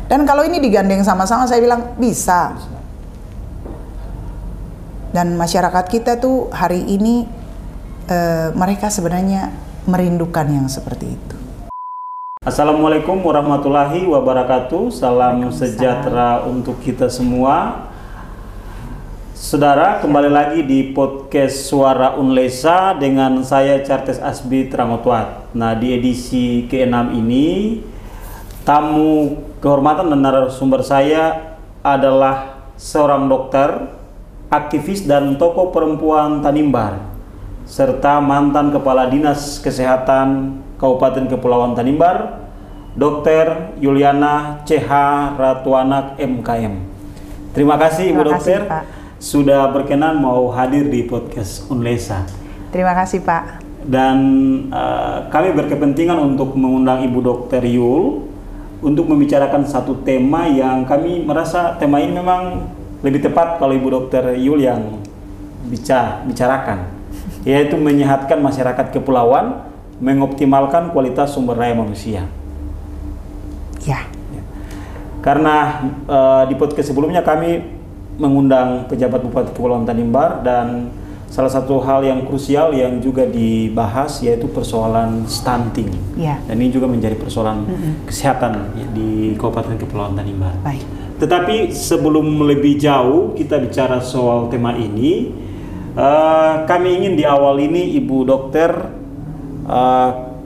Dan kalau ini digandeng sama-sama, saya bilang bisa. Dan masyarakat kita tuh hari ini mereka sebenarnya merindukan yang seperti itu. Assalamualaikum warahmatullahi wabarakatuh. Salam sejahtera untuk kita semua. Saudara, kembali lagi di podcast Suara Unlesa dengan saya Chartes Asbi Tramotwat. Nah, di edisi ke-6 ini tamu kehormatan dan narasumber saya adalah seorang dokter, aktivis dan tokoh perempuan Tanimbar, serta mantan Kepala Dinas Kesehatan Kabupaten Kepulauan Tanimbar, Dr. Yuliana CH Ratuanak MKM. Terima kasih Ibu Dokter sudah berkenan mau hadir di podcast Unlesa. Terima kasih Pak. Dan kami berkepentingan untuk mengundang Ibu Dokter Yul untuk membicarakan satu tema yang kami merasa tema ini memang lebih tepat kalau Ibu Dokter Yul yang bicarakan, yaitu menyehatkan masyarakat kepulauan, mengoptimalkan kualitas sumber daya manusia. Ya. Karena di podcast sebelumnya kami mengundang pejabat Bupati Kepulauan Tanimbar dan salah satu hal yang krusial yang juga dibahas yaitu persoalan stunting. Ya. Dan ini juga menjadi persoalan kesehatan di Kabupaten Kepulauan Tanimbar. Baik. Tetapi sebelum lebih jauh kita bicara soal tema ini, kami ingin di awal ini Ibu Dokter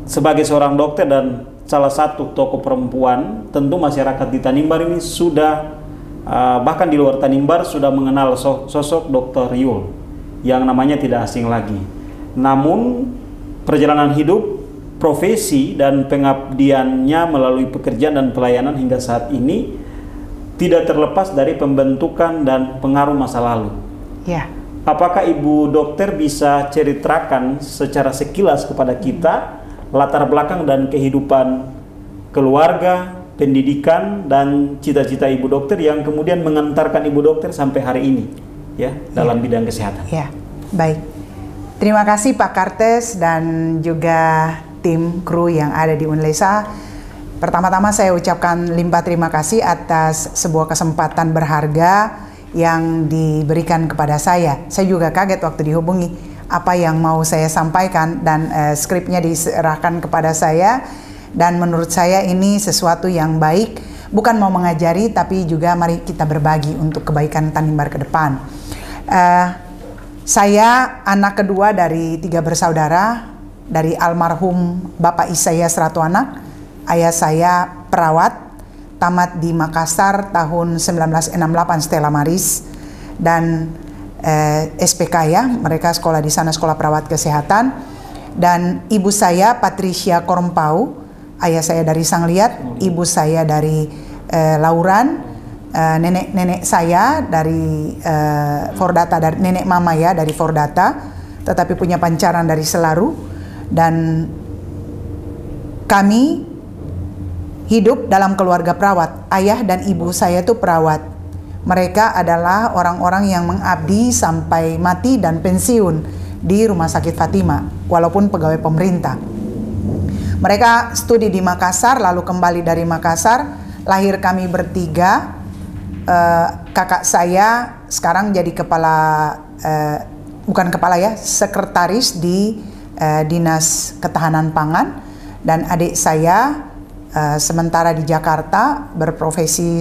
sebagai seorang dokter dan salah satu tokoh perempuan, tentu masyarakat di Tanimbar ini sudah bahkan di luar Tanimbar sudah mengenal sosok Dr. Yul yang namanya tidak asing lagi. Namun perjalanan hidup, profesi dan pengabdiannya melalui pekerjaan dan pelayanan hingga saat ini tidak terlepas dari pembentukan dan pengaruh masa lalu. Ya. Apakah Ibu Dokter bisa ceritakan secara sekilas kepada kita latar belakang dan kehidupan keluarga, pendidikan dan cita-cita Ibu Dokter yang kemudian mengantarkan Ibu Dokter sampai hari ini ya dalam bidang kesehatan? Ya, baik. Terima kasih Pak Kartes dan juga tim kru yang ada di Unlesa. Pertama-tama saya ucapkan limpah terima kasih atas sebuah kesempatan berharga yang diberikan kepada saya. Saya juga kaget waktu dihubungi apa yang mau saya sampaikan dan skripnya diserahkan kepada saya, dan menurut saya ini sesuatu yang baik, bukan mau mengajari tapi juga mari kita berbagi untuk kebaikan Tanimbar ke depan. Saya anak kedua dari 3 bersaudara dari almarhum Bapak Isaias Ratuanak. Ayah saya perawat, tamat di Makassar tahun 1968 Stella Maris, dan SPK ya, mereka sekolah di sana, sekolah perawat kesehatan. Dan ibu saya Patricia Kormpau, ayah saya dari Sangliat, ibu saya dari Lauran, nenek saya dari Fordata, dari nenek mama ya dari Fordata, tetapi punya pancaran dari Selaru. Dan kami hidup dalam keluarga perawat. Ayah dan ibu saya itu perawat. Mereka adalah orang-orang yang mengabdi sampai mati dan pensiun di Rumah Sakit Fatima, walaupun pegawai pemerintah. Mereka studi di Makassar, lalu kembali dari Makassar. Lahir kami bertiga. Kakak saya sekarang jadi sekretaris di Dinas Ketahanan Pangan, dan adik saya sementara di Jakarta berprofesi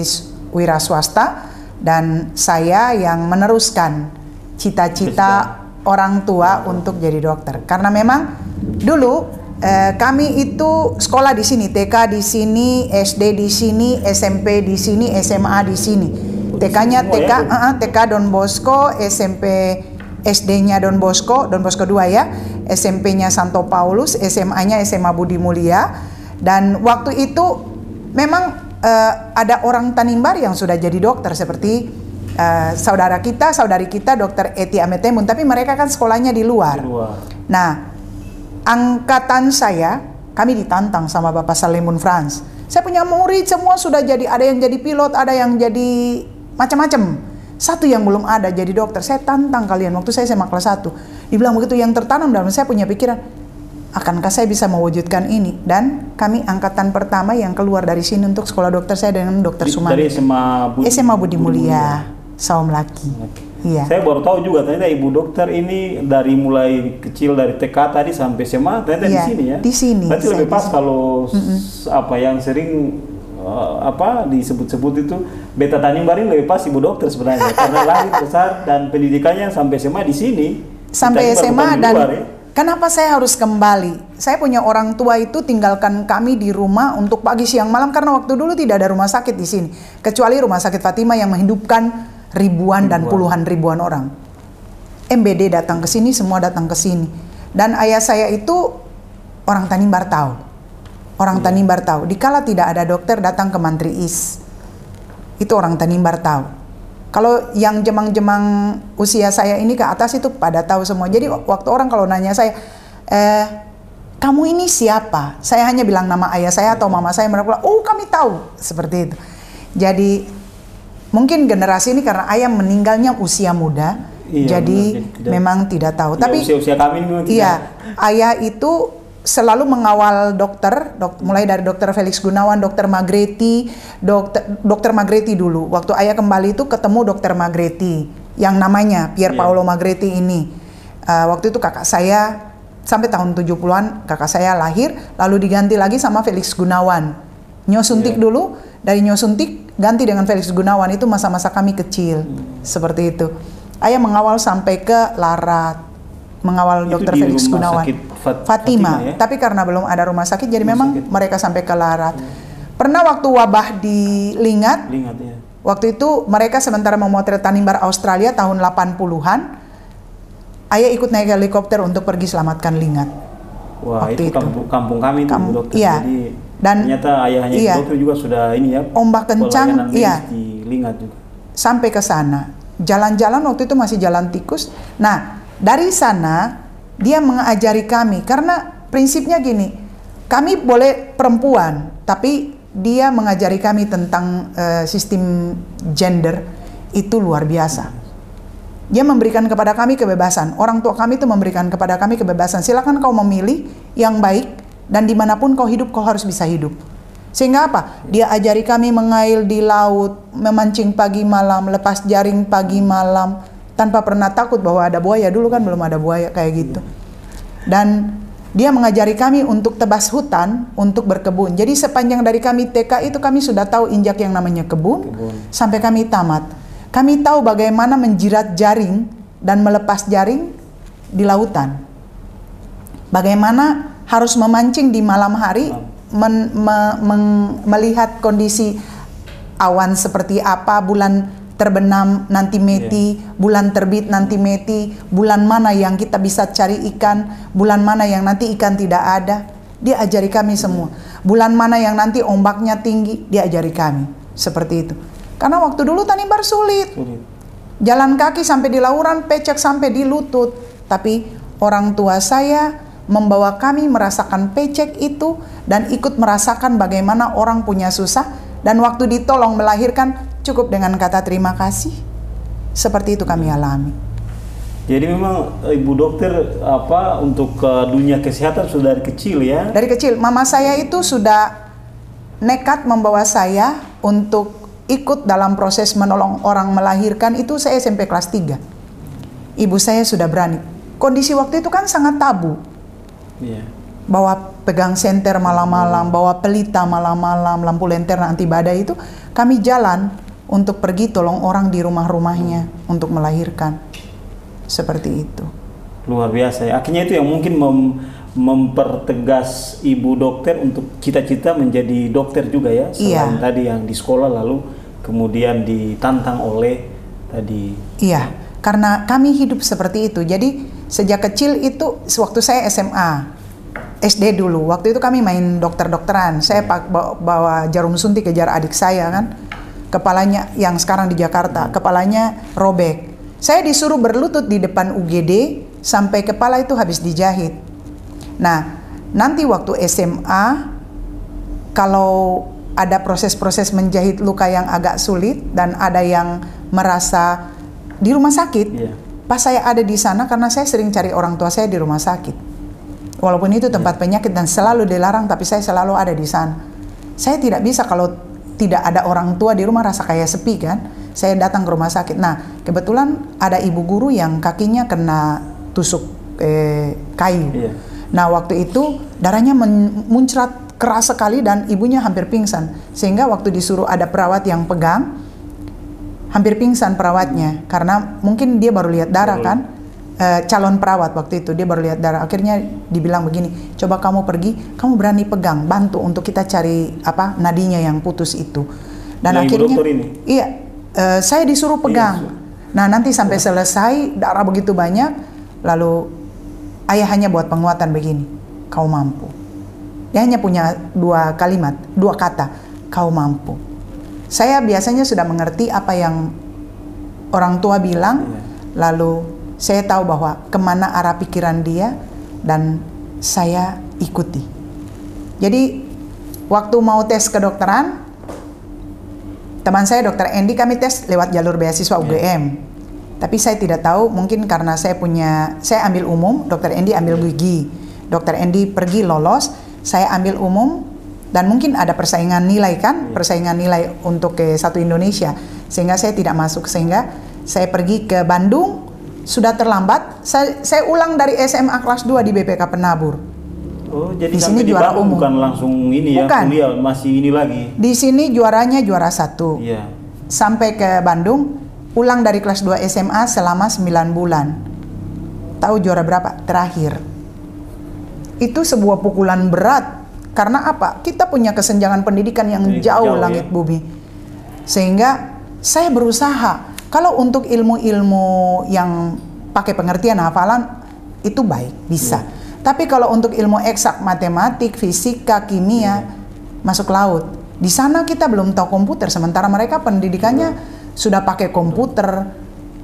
wira swasta, dan saya yang meneruskan cita-cita orang tua untuk jadi dokter. Karena memang dulu kami itu sekolah di sini, TK di sini, SD di sini, SMP di sini, SMA di sini. TK-nya TK Don Bosco, SMP SD-nya Don Bosco 2 ya, SMP-nya Santo Paulus, SMA-nya SMA Budi Mulia. Dan waktu itu memang ada orang Tanimbar yang sudah jadi dokter seperti saudari kita Dokter Eti Ametemun, tapi mereka kan sekolahnya di luar. Nah, angkatan saya, kami ditantang sama Bapak Salimun Franz. Saya punya murid semua sudah jadi, ada yang jadi pilot, ada yang jadi macam-macam. Satu yang belum ada jadi dokter. Saya tantang kalian waktu saya SMA kelas 1. Dibilang begitu, yang tertanam dalam saya punya pikiran, akankah saya bisa mewujudkan ini? Dan kami angkatan pertama yang keluar dari sini untuk sekolah dokter saya dengan Dokter Suman. Dari SMA Budi Mulia, Saum Laki. Iya. Saya baru tahu juga ternyata ibu dokter ini dari mulai kecil dari TK tadi sampai SMA ternyata di sini ya. Di sini. Berarti lebih pas kalau apa yang sering apa disebut-sebut itu Beta Tanimbar ini lebih pas ibu dokter sebenarnya karena lahir besar dan pendidikannya sampai SMA di sini. Sampai SMA dan luar, ya? Kenapa saya harus kembali? Saya punya orang tua itu tinggalkan kami di rumah untuk pagi, siang, malam karena waktu dulu tidak ada rumah sakit di sini. Kecuali Rumah Sakit Fatima yang menghidupkan ribuan dan puluhan ribuan orang. MBD datang ke sini, semua datang ke sini. Dan ayah saya itu orang Tanimbar tahu. Orang Tanimbar tahu. Dikala tidak ada dokter datang ke Mantri Is. Itu orang Tanimbar tahu. Kalau yang jemang-jemang usia saya ini ke atas itu pada tahu semua. Jadi waktu orang kalau nanya saya, kamu ini siapa? Saya hanya bilang nama ayah saya atau mama saya, mereka bilang, oh kami tahu. Seperti itu. Jadi mungkin generasi ini karena ayah meninggalnya usia muda, jadi memang tidak tahu. Tapi usia kami memang tidak. Iya, ayah itu selalu mengawal dokter, mulai dari Dokter Felix Gunawan, Dokter Magreti, Dokter Magreti dulu. Waktu ayah kembali itu ketemu Dokter Magreti, yang namanya Pier Paolo Magreti ini. Waktu itu kakak saya, sampai tahun 70-an kakak saya lahir, lalu diganti lagi sama Felix Gunawan. Nyosuntik dulu, dari Nyosuntik ganti dengan Felix Gunawan, itu masa-masa kami kecil, seperti itu. Ayah mengawal sampai ke Larat, mengawal Dokter Felix Gunawan. Fatima ya? Tapi karena belum ada rumah sakit, jadi memang mereka sampai ke Larat. Pernah waktu wabah di Lingat ya. Waktu itu mereka sementara memotret Tanimbar Australia tahun 80-an, ayah ikut naik helikopter untuk pergi selamatkan Lingat. Wah, waktu itu kampung kami itu dokter. Iya. Jadi dan ternyata ayahnya dokter juga sudah ini ya. Ombak kencang, iya. Di Lingat juga. Sampai ke sana. Jalan-jalan waktu itu masih jalan tikus. Nah, dari sana dia mengajari kami, karena prinsipnya gini, kami boleh perempuan, tapi dia mengajari kami tentang sistem gender itu luar biasa. Dia memberikan kepada kami kebebasan, orang tua kami itu memberikan kepada kami kebebasan, silakan kau memilih yang baik, dan dimanapun kau hidup, kau harus bisa hidup. Sehingga apa? Dia ajari kami mengail di laut, memancing pagi malam, lepas jaring pagi malam, tanpa pernah takut bahwa ada buaya. Dulu kan belum ada buaya kayak gitu. Dan dia mengajari kami untuk tebas hutan, untuk berkebun. Jadi sepanjang dari kami TK itu kami sudah tahu injak yang namanya kebun. Sampai kami tamat. Kami tahu bagaimana menjirat jaring dan melepas jaring di lautan. Bagaimana harus memancing di malam hari, melihat kondisi awan seperti apa, bulan terbenam nanti meti, bulan terbit nanti meti, bulan mana yang kita bisa cari ikan, bulan mana yang nanti ikan tidak ada. Dia ajari kami semua. Bulan mana yang nanti ombaknya tinggi, dia ajari kami. Seperti itu. Karena waktu dulu Tanimbar sulit. Jalan kaki sampai di Lauran, pecek sampai di lutut. Tapi orang tua saya membawa kami merasakan pecek itu dan ikut merasakan bagaimana orang punya susah, dan waktu ditolong melahirkan cukup dengan kata terima kasih. Seperti itu kami alami. Jadi memang ibu dokter apa untuk dunia kesehatan sudah dari kecil ya? Dari kecil. Mama saya itu sudah nekat membawa saya untuk ikut dalam proses menolong orang melahirkan. Itu saya SMP kelas 3. Ibu saya sudah berani. Kondisi waktu itu kan sangat tabu. Bawa pegang senter malam-malam, bawa pelita malam-malam, lampu lentera anti badai itu kami jalan untuk pergi tolong orang di rumah-rumahnya untuk melahirkan. Seperti itu. Luar biasa ya. Akhirnya itu yang mungkin mempertegas ibu dokter untuk cita-cita menjadi dokter juga ya. Selain tadi yang di sekolah lalu kemudian ditantang oleh tadi. Iya, karena kami hidup seperti itu. Jadi sejak kecil itu, waktu saya SMA, SD dulu, waktu itu kami main dokter-dokteran. Saya bawa jarum suntik kejar adik saya kan. Kepalanya yang sekarang di Jakarta, kepalanya robek. Saya disuruh berlutut di depan UGD sampai kepala itu habis dijahit. Nah, nanti waktu SMA, kalau ada proses-proses menjahit luka yang agak sulit dan ada yang merasa di rumah sakit, pas saya ada di sana karena saya sering cari orang tua saya di rumah sakit. Walaupun itu tempat penyakit dan selalu dilarang, tapi saya selalu ada di sana. Saya tidak bisa kalau tidak ada orang tua di rumah, rasa kayak sepi kan. Saya datang ke rumah sakit. Nah, kebetulan ada ibu guru yang kakinya kena tusuk kayu. Iya. Nah, waktu itu darahnya muncrat keras sekali dan ibunya hampir pingsan. Sehingga waktu disuruh ada perawat yang pegang, hampir pingsan perawatnya. Karena mungkin dia baru lihat darah kan. Calon perawat waktu itu, dia baru lihat darah. Akhirnya dibilang begini, coba kamu pergi, kamu berani pegang, bantu untuk kita cari nadinya yang putus itu. Dan nah, akhirnya, iya, saya disuruh pegang. Iya, nah nanti sampai selesai darah begitu banyak, lalu ayah hanya buat penguatan begini, kau mampu. Dia hanya punya 2 kalimat, 2 kata, kau mampu. Saya biasanya sudah mengerti apa yang orang tua bilang, lalu saya tahu bahwa kemana arah pikiran dia dan saya ikuti. Jadi waktu mau tes kedokteran, teman saya Dr. Endi, kami tes lewat jalur beasiswa UGM. Tapi saya tidak tahu, mungkin karena saya ambil umum, Dr. Endi ambil gigi. Dr. Endi pergi lolos, saya ambil umum, dan mungkin ada persaingan nilai kan, persaingan nilai untuk ke satu Indonesia. Sehingga saya tidak masuk, sehingga saya pergi ke Bandung. Sudah terlambat, saya ulang dari SMA kelas 2 di BPK Penabur. Oh, jadi di sini juara umum. Bukan langsung ini bukan. Ya, kuliah, masih ini lagi. Di sini juaranya juara 1. Iya. Sampai ke Bandung, ulang dari kelas 2 SMA selama 9 bulan. Tahu juara berapa? Terakhir. Itu sebuah pukulan berat. Karena apa? Kita punya kesenjangan pendidikan yang jauh langit bumi. Sehingga saya berusaha. Kalau untuk ilmu-ilmu yang pakai pengertian hafalan, itu baik, bisa. Tapi kalau untuk ilmu eksak, matematik, fisika, kimia, masuk laut. Di sana kita belum tahu komputer, sementara mereka pendidikannya sudah pakai komputer.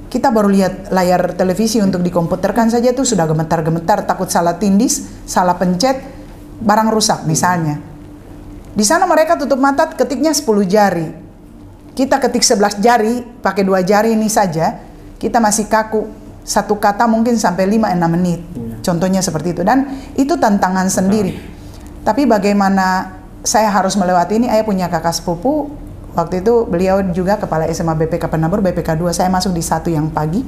Kita baru lihat layar televisi untuk dikomputerkan saja tuh sudah gemetar-gemetar, takut salah tindis, salah pencet, barang rusak misalnya. Di sana mereka tutup mata, ketiknya 10 jari. Kita ketik 11 jari, pakai 2 jari ini saja, kita masih kaku. Satu kata mungkin sampai 5-6 menit. Contohnya seperti itu. Dan itu tantangan sendiri. Tapi bagaimana saya harus melewati ini, saya punya kakak sepupu. Waktu itu beliau juga kepala SMA BPK Penabur, BPK 2. Saya masuk di 1 yang pagi.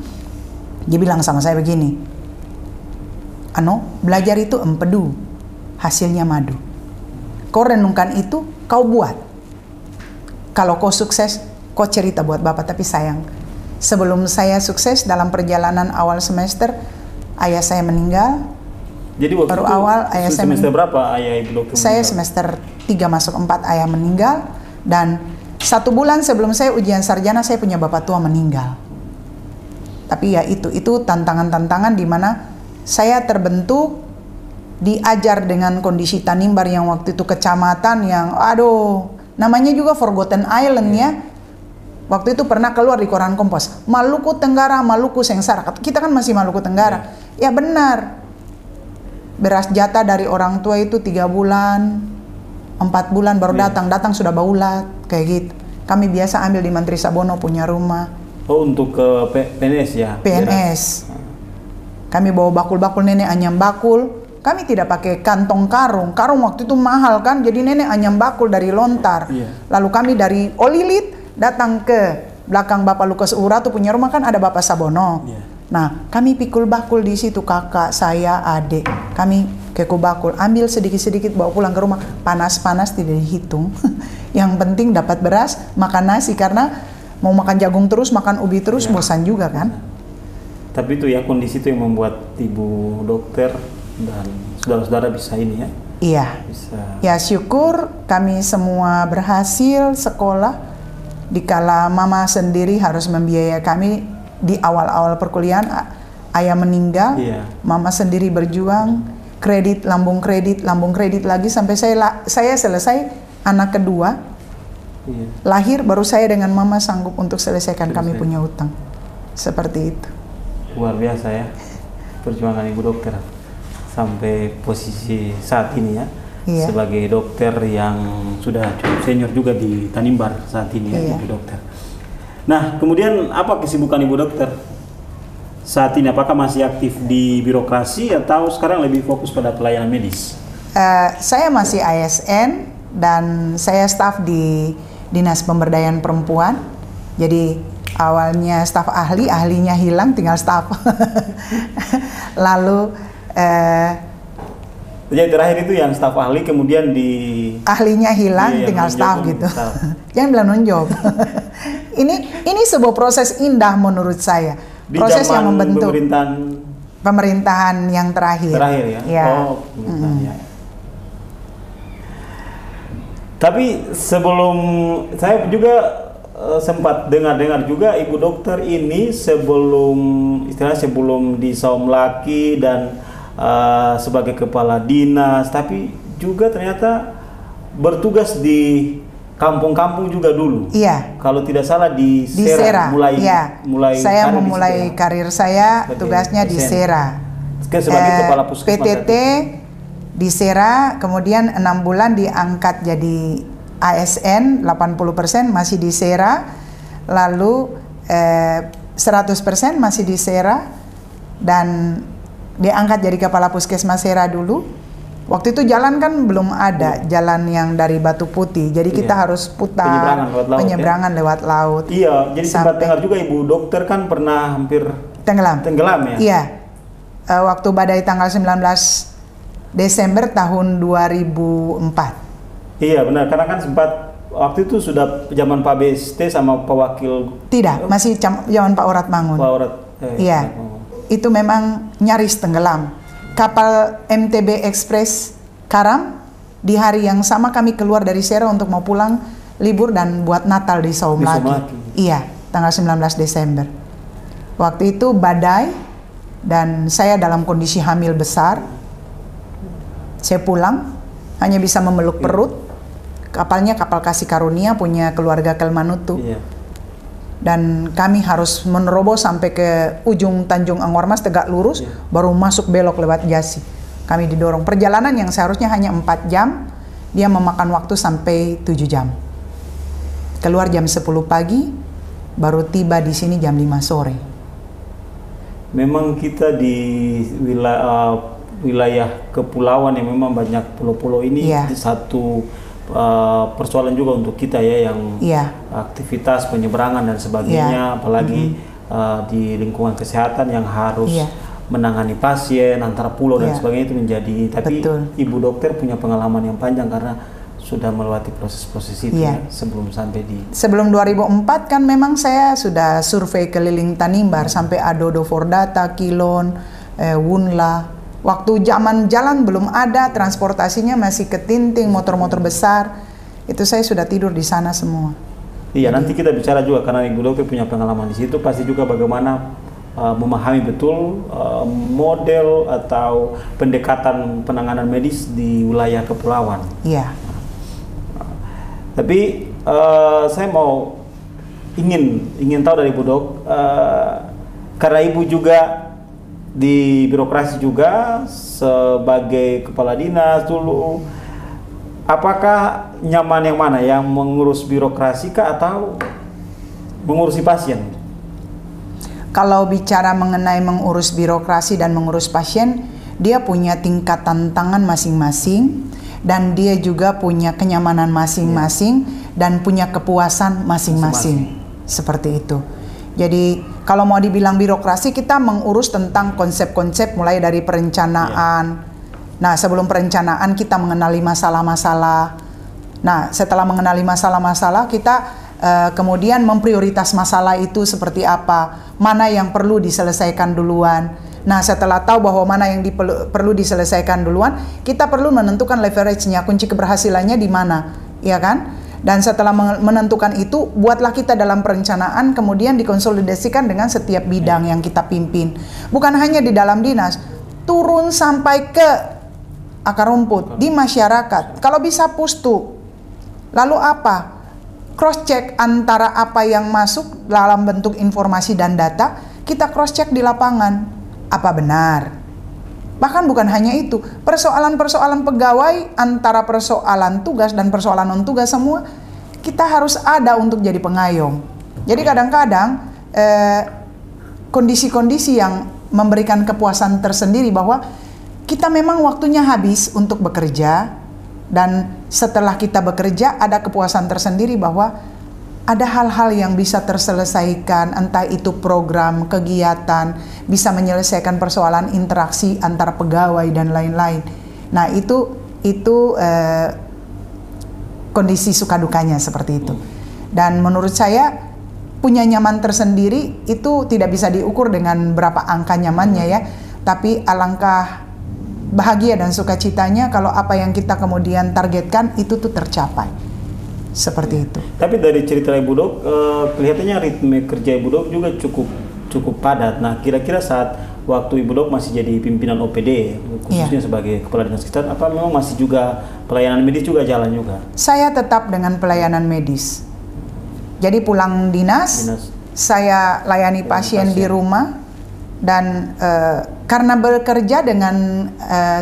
Dia bilang sama saya begini, belajar itu empedu, hasilnya madu. Kau renungkan itu, kau buat. Kalau kau sukses, kau cerita buat Bapak. Tapi sayang, sebelum saya sukses dalam perjalanan awal semester, ayah saya meninggal. Jadi waktu baru itu awal ayah saya semester berapa ayah ibu dokter saya meninggal? Semester 3 masuk 4 ayah meninggal. Dan 1 bulan sebelum saya ujian sarjana, saya punya bapak tua meninggal. Tapi ya itu tantangan-tantangan di mana saya terbentuk, diajar dengan kondisi Tanimbar yang waktu itu kecamatan yang namanya juga Forgotten Island ya. Waktu itu pernah keluar di koran Kompos, Maluku Tenggara, Maluku Sengsara. Kita kan masih Maluku Tenggara. Ya benar. Beras jatah dari orang tua itu 3 bulan, 4 bulan baru datang sudah baulat kayak gitu. Kami biasa ambil di Mantri Sabono punya rumah. Oh, untuk ke PNS ya? PNS. Kami bawa bakul-bakul, nenek anyam bakul. Kami tidak pakai kantong karung. Karung waktu itu mahal kan, jadi nenek anyam bakul dari lontar. Lalu kami dari Olilit datang ke belakang Bapak Lukas Ura tuh punya rumah kan ada Bapak Sabono. Nah, kami pikul bakul di situ, kakak, saya, adik. Kami keku bakul, ambil sedikit-sedikit bawa pulang ke rumah. Panas-panas tidak dihitung. Yang penting dapat beras, makan nasi, karena mau makan jagung terus, makan ubi terus, bosan juga kan. Tapi itu ya kondisi itu yang membuat ibu dokter dan saudara-saudara bisa ini ya? Iya. Bisa. Ya syukur kami semua berhasil sekolah. Dikala mama sendiri harus membiayai kami di awal-awal perkuliahan, ayah meninggal, mama sendiri berjuang, kredit, lambung kredit lagi sampai saya selesai anak kedua. Lahir baru saya dengan mama sanggup untuk selesaikan kami punya utang. Seperti itu. Luar biasa ya perjuangan ibu dokter sampai posisi saat ini ya, sebagai dokter yang sudah cukup senior juga di Tanimbar saat ini ya, ibu dokter. Nah, kemudian apa kesibukan ibu dokter? saat ini? Apakah masih aktif di birokrasi atau sekarang lebih fokus pada pelayanan medis? Saya masih ASN dan saya staf di Dinas Pemberdayaan Perempuan. Jadi awalnya staf ahli, ahlinya hilang, tinggal staf. Lalu jadi terakhir itu yang staf ahli, kemudian ahlinya hilang, tinggal staf gitu. Jangan bilang non-job. ini sebuah proses indah menurut saya. Di proses yang membentuk pemerintahan yang terakhir. Terakhir ya. Ya. Oh, ya. Tapi sebelum saya juga sempat dengar juga ibu dokter ini sebelum di Saum Laki dan sebagai kepala dinas, tapi juga ternyata bertugas di kampung-kampung juga dulu. Iya. Kalau tidak salah di Sera. Mulai saya memulai karir saya tugasnya di Sera. Sebagai kepala puskesmas. PTT di Sera, kemudian 6 bulan diangkat jadi ASN 80% masih di Sera, lalu 100% masih di Sera, dan diangkat jadi kepala puskesmas Sera dulu. Waktu itu jalan kan belum ada, jalan yang dari Batu Putih, jadi kita harus putar penyeberangan lewat laut. Iya, jadi sempat dengar juga ibu dokter kan pernah hampir tenggelam ya? Iya, waktu badai tanggal 19 Desember tahun 2004. Iya benar, karena kan sempat waktu itu sudah zaman Pak BST sama Pak Wakil. Tidak, masih zaman Pak Orat Mangun. Iya, itu memang nyaris tenggelam. Kapal MTB Express karam, di hari yang sama kami keluar dari Sera untuk mau pulang libur dan buat Natal di Saum Laki. Iya, tanggal 19 Desember. Waktu itu badai dan saya dalam kondisi hamil besar. Saya pulang hanya bisa memeluk perut. Kapalnya kapal Kasih Karunia punya keluarga Kelmanutu. Dan kami harus menerobos sampai ke ujung Tanjung Angormas tegak lurus, baru masuk belok lewat Jasi. Kami didorong. Perjalanan yang seharusnya hanya 4 jam, dia memakan waktu sampai 7 jam. Keluar jam 10 pagi, baru tiba di sini jam 5 sore. Memang kita di wilayah kepulauan yang memang banyak pulau-pulau ini, satu persoalan juga untuk kita ya, yang aktivitas penyeberangan dan sebagainya, apalagi di lingkungan kesehatan yang harus menangani pasien antara pulau dan sebagainya, itu menjadi, tapi ibu dokter punya pengalaman yang panjang karena sudah melewati proses-proses itu sebelum sampai di... Sebelum 2004 kan memang saya sudah survei keliling Tanimbar sampai Adodo Fordata, Kilon, Wunla. Waktu zaman jalan belum ada, transportasinya masih ketinting, motor-motor besar. Itu saya sudah tidur di sana semua. Iya, nanti kita bicara juga karena ibu dokter punya pengalaman di situ, pasti juga bagaimana memahami betul model atau pendekatan penanganan medis di wilayah kepulauan. Iya. Tapi saya mau ingin tahu dari ibu dok, karena ibu juga di birokrasi juga sebagai kepala dinas dulu, apakah nyaman yang mana, yang mengurus birokrasi kah atau mengurusi pasien? Kalau bicara mengenai mengurus birokrasi dan mengurus pasien, dia punya tingkat tantangan masing-masing dan dia juga punya kenyamanan masing-masing dan punya kepuasan masing-masing. Seperti itu. Jadi kalau mau dibilang birokrasi, kita mengurus tentang konsep-konsep mulai dari perencanaan. Nah, sebelum perencanaan kita mengenali masalah-masalah. Nah, setelah mengenali masalah-masalah, kita kemudian memprioritas masalah itu seperti apa, mana yang perlu diselesaikan duluan. Nah, setelah tahu bahwa mana yang perlu diselesaikan duluan, kita perlu menentukan leverage-nya, kunci keberhasilannya di mana, ya kan? Dan setelah menentukan itu, buatlah kita dalam perencanaan, kemudian dikonsolidasikan dengan setiap bidang yang kita pimpin. Bukan hanya di dalam dinas, turun sampai ke akar rumput, di masyarakat. Kalau bisa pustu. Lalu apa? Cross check antara apa yang masuk dalam bentuk informasi dan data, kita cross check di lapangan. Apa benar? Bahkan bukan hanya itu, persoalan-persoalan pegawai antara persoalan tugas dan persoalan non-tugas semua, kita harus ada untuk jadi pengayom. Jadi kadang-kadang kondisi-kondisi yang memberikan kepuasan tersendiri bahwa kita memang waktunya habis untuk bekerja, dan setelah kita bekerja ada kepuasan tersendiri bahwa ada hal-hal yang bisa terselesaikan, entah itu program, kegiatan, bisa menyelesaikan persoalan interaksi antar pegawai dan lain-lain. Nah, itu kondisi suka dukanya seperti itu. Dan menurut saya punya nyaman tersendiri itu tidak bisa diukur dengan berapa angka nyamannya ya, tapi alangkah bahagia dan sukacitanya kalau apa yang kita kemudian targetkan itu tuh tercapai. Seperti itu. Tapi dari cerita Ibu Dok, kelihatannya ritme kerja Ibu Dok juga cukup padat. Nah, kira-kira saat waktu Ibu Dok masih jadi pimpinan OPD, khususnya sebagai Kepala Dinas Kesehatan, apa memang masih juga pelayanan medis juga jalan juga? Saya tetap dengan pelayanan medis. Jadi pulang dinas. Saya layani pasien di rumah, dan karena bekerja dengan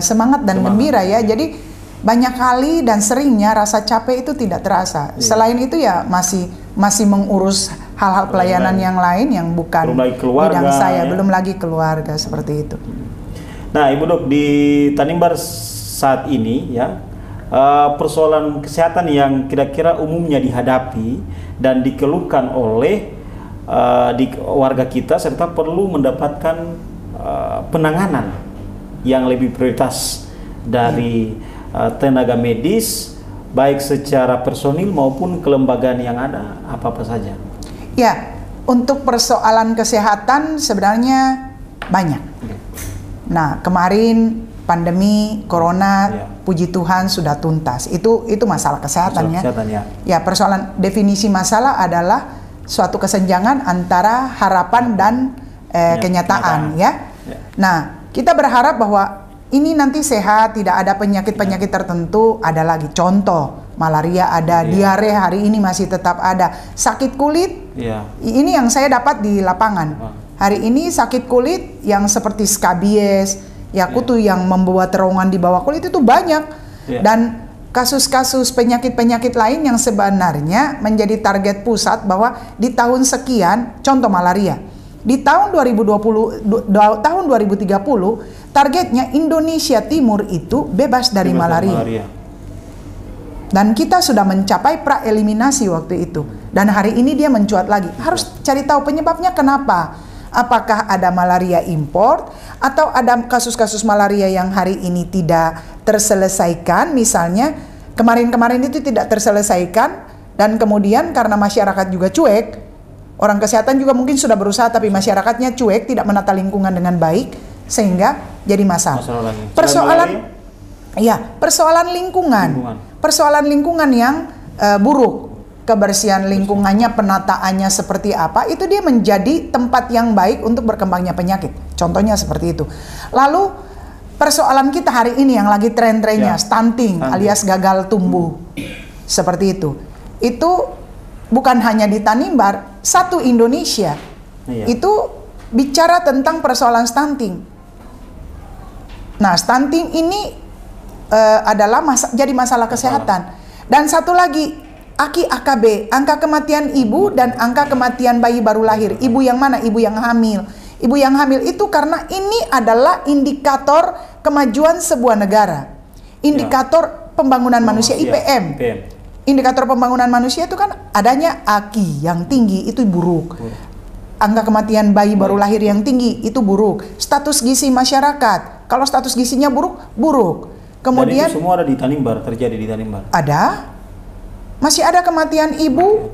semangat dan gembira ya, jadi banyak kali dan seringnya rasa capek itu tidak terasa. Selain itu ya masih mengurus hal-hal pelayanan yang lain yang bukan bidang saya, belum lagi keluarga seperti itu. Nah, Ibu Dok, di Tanimbar saat ini ya, persoalan kesehatan yang kira-kira umumnya dihadapi dan dikeluhkan oleh warga kita, serta perlu mendapatkan penanganan yang lebih prioritas dari tenaga medis, baik secara personil maupun kelembagaan yang ada, apa-apa saja. Ya, untuk persoalan kesehatan sebenarnya banyak. Nah, kemarin pandemi corona, puji Tuhan sudah tuntas. Itu masalah kesehatan ya. Ya, persoalan definisi masalah adalah suatu kesenjangan antara harapan dan kenyataan ya. Nah, kita berharap bahwa ini nanti sehat, tidak ada penyakit-penyakit tertentu. Ada lagi contoh, malaria ada, diare hari ini masih tetap ada. Sakit kulit, ini yang saya dapat di lapangan. Hari ini sakit kulit yang seperti skabies, ya kutu yang membuat terowongan di bawah kulit itu banyak. Dan kasus-kasus penyakit-penyakit lain yang sebenarnya menjadi target pusat bahwa di tahun sekian, contoh malaria. Di tahun 2030 targetnya Indonesia Timur itu bebas dari malaria. Dan kita sudah mencapai praeliminasi waktu itu. Dan hari ini dia mencuat lagi. Harus cari tahu penyebabnya kenapa. Apakah ada malaria import atau ada kasus-kasus malaria yang hari ini tidak terselesaikan, misalnya kemarin-kemarin itu tidak terselesaikan dan kemudian karena masyarakat juga cuek. Orang kesehatan juga mungkin sudah berusaha tapi masyarakatnya cuek, tidak menata lingkungan dengan baik sehingga jadi masalah. Persoalan lingkungan. Persoalan lingkungan yang buruk. Kebersihan lingkungannya, penataannya seperti apa, itu dia menjadi tempat yang baik untuk berkembangnya penyakit. Contohnya seperti itu. Lalu persoalan kita hari ini yang lagi tren-trennya stunting alias gagal tumbuh. Seperti itu. Itu bukan hanya di Tanimbar, satu Indonesia itu bicara tentang persoalan stunting. Nah, stunting ini adalah jadi masalah kesehatan. Dan satu lagi, AKI-AKB, angka kematian ibu dan angka kematian bayi baru lahir. Ibu yang mana? Ibu yang hamil. Ibu yang hamil itu karena ini adalah indikator kemajuan sebuah negara. Indikator pembangunan manusia, IPM. Indikator pembangunan manusia itu kan adanya AKI yang tinggi, itu buruk. Angka kematian bayi baru lahir yang tinggi, itu buruk. Status gizi masyarakat, kalau status gizinya buruk. Kemudian dan itu semua ada di Tanimbar, terjadi di Tanimbar. Ada. Masih ada kematian ibu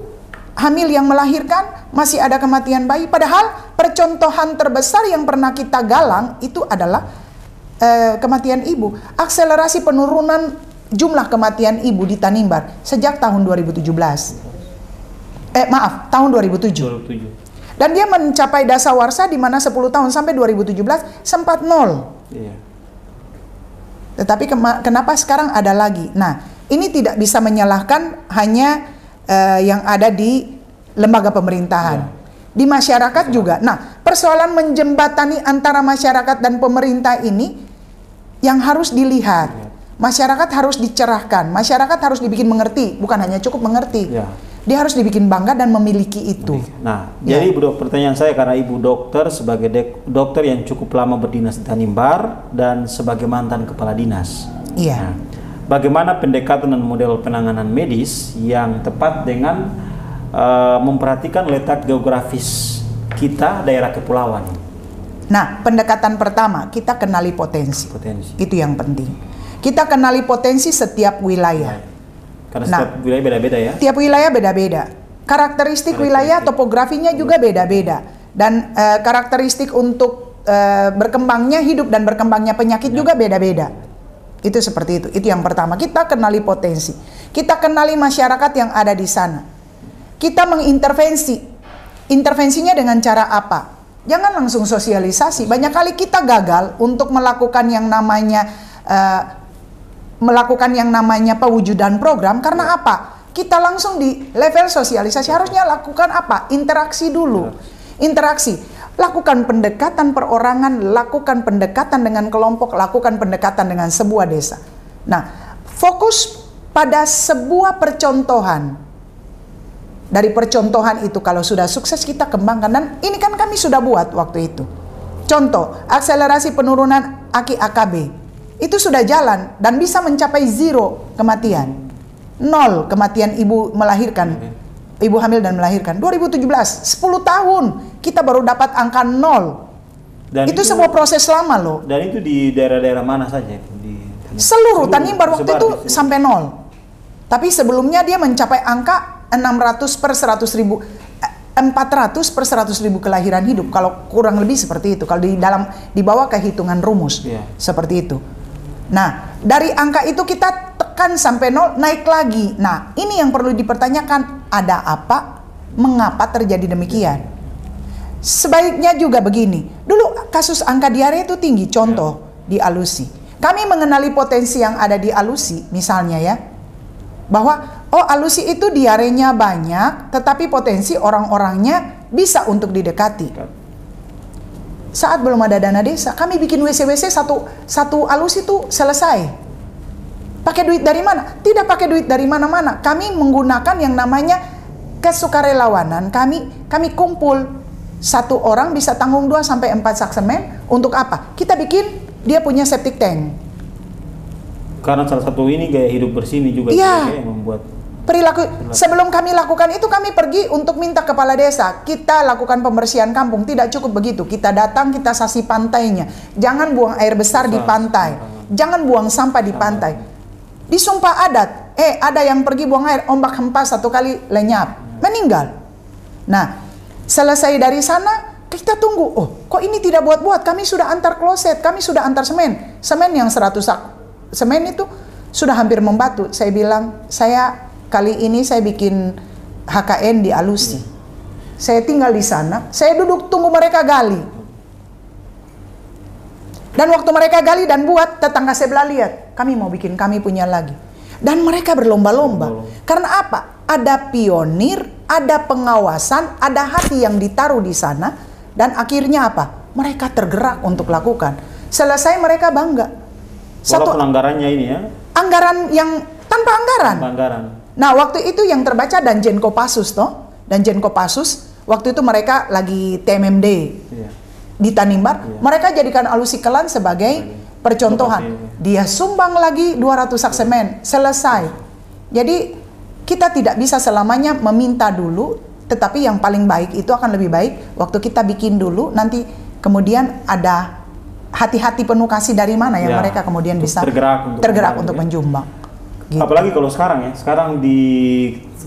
hamil yang melahirkan, masih ada kematian bayi. Padahal percontohan terbesar yang pernah kita galang itu adalah kematian ibu. Akselerasi penurunan jumlah kematian ibu di Tanimbar sejak tahun 2017. Tahun 2007. Dan dia mencapai dasawarsa di mana 10 tahun sampai 2017 sempat 0. Tetapi kenapa sekarang ada lagi? Nah, ini tidak bisa menyalahkan hanya yang ada di lembaga pemerintahan. Di masyarakat juga. Nah, persoalan menjembatani antara masyarakat dan pemerintah ini yang harus dilihat. Masyarakat harus dicerahkan, masyarakat harus dibikin mengerti, bukan hanya cukup mengerti. Dia harus dibikin bangga dan memiliki itu. Nah, jadi Ibu Dok, pertanyaan saya karena Ibu dokter sebagai dokter yang cukup lama berdinas di Tanimbar dan sebagai mantan kepala dinas. Iya. Nah, bagaimana pendekatan dan model penanganan medis yang tepat dengan memperhatikan letak geografis kita daerah kepulauan? Nah, pendekatan pertama kita kenali potensi. Itu yang penting. Kita kenali potensi setiap wilayah. Karena setiap wilayah beda-beda ya. Tiap wilayah beda-beda. Karakteristik wilayah, topografinya juga beda-beda. Dan karakteristik untuk berkembangnya hidup dan berkembangnya penyakit juga beda-beda. Itu seperti itu. Itu yang pertama. Kita kenali potensi. Kita kenali masyarakat yang ada di sana. Kita mengintervensi. Intervensinya dengan cara apa? Jangan langsung sosialisasi. Banyak kali kita gagal untuk melakukan yang namanya pewujudan program karena apa? Kita langsung di level sosialisasi. Harusnya lakukan apa? Interaksi dulu. Interaksi. Lakukan pendekatan perorangan, lakukan pendekatan dengan kelompok, lakukan pendekatan dengan sebuah desa. Nah, fokus pada sebuah percontohan. Dari percontohan itu kalau sudah sukses kita kembangkan, dan ini kan kami sudah buat waktu itu. Contoh, akselerasi penurunan AKI-AKB. Itu sudah jalan dan bisa mencapai 0 kematian. 0 kematian ibu melahirkan, ibu hamil dan melahirkan. 2017, 10 tahun kita baru dapat angka 0. Dan itu sebuah proses lama loh. Dan itu di daerah-daerah mana saja? Seluruh Tanimbar waktu itu sampai 0. Tapi sebelumnya dia mencapai angka 600 per 100 ribu. 400 per 100 ribu kelahiran hidup. Kalau kurang lebih seperti itu. Kalau di bawah kehitungan rumus. Seperti itu. Nah, dari angka itu kita tekan sampai 0, naik lagi. Nah, ini yang perlu dipertanyakan, ada apa? Mengapa terjadi demikian? Sebaiknya juga begini. Dulu kasus angka diare itu tinggi, contoh di Alusi. Kami mengenali potensi yang ada di Alusi, misalnya ya. Bahwa Alusi itu diarenya banyak, tetapi potensi orang-orangnya bisa untuk didekati. Saat belum ada dana desa, kami bikin WC-WC satu Alusi itu selesai. Pakai duit dari mana? Tidak pakai duit dari mana-mana. Kami menggunakan yang namanya kesukarelawanan. Kami kumpul. Satu orang bisa tanggung 2 sampai 4 sak semen. Untuk apa? Kita bikin dia punya septic tank. Karena salah satu ini gaya hidup bersih ini juga yang membuat perilaku. Sebelum kami lakukan itu, kami pergi untuk minta kepala desa. Kita lakukan pembersihan kampung. Tidak cukup begitu. Kita datang, kita sasi pantainya. Jangan buang air besar di pantai. Jangan buang sampah di pantai. Di sumpah adat, ada yang pergi buang air, ombak hempas 1 kali lenyap, meninggal. Nah, selesai dari sana, kita tunggu. Kok ini tidak buat-buat? Kami sudah antar kloset, kami sudah antar semen. Semen yang 100 sak semen itu sudah hampir membatu. Saya bilang, kali ini saya bikin HKN di Alusi. Saya tinggal di sana, saya duduk tunggu mereka gali. Dan waktu mereka gali dan buat, tetangga sebelah lihat, kami mau bikin, kami punya lagi. Dan mereka berlomba-lomba. Karena apa? Ada pionir, ada pengawasan, ada hati yang ditaruh di sana. Dan akhirnya apa? Mereka tergerak untuk lakukan. Selesai mereka bangga. Walaupun anggarannya ini ya? Anggaran yang tanpa anggaran. Nah, waktu itu yang terbaca Danjen Kopassus toh. Danjen Kopassus, waktu itu mereka lagi TMMD di Tanimbar. Mereka jadikan Alusi Kelan sebagai percontohan. Dia sumbang lagi 200 sak semen. Selesai. Jadi kita tidak bisa selamanya meminta dulu, tetapi yang paling baik itu akan lebih baik waktu kita bikin dulu, nanti kemudian ada hati-hati penuh kasih dari mana yang mereka kemudian bisa tergerak untuk menjumbang. Gitu. Apalagi kalau sekarang ya, sekarang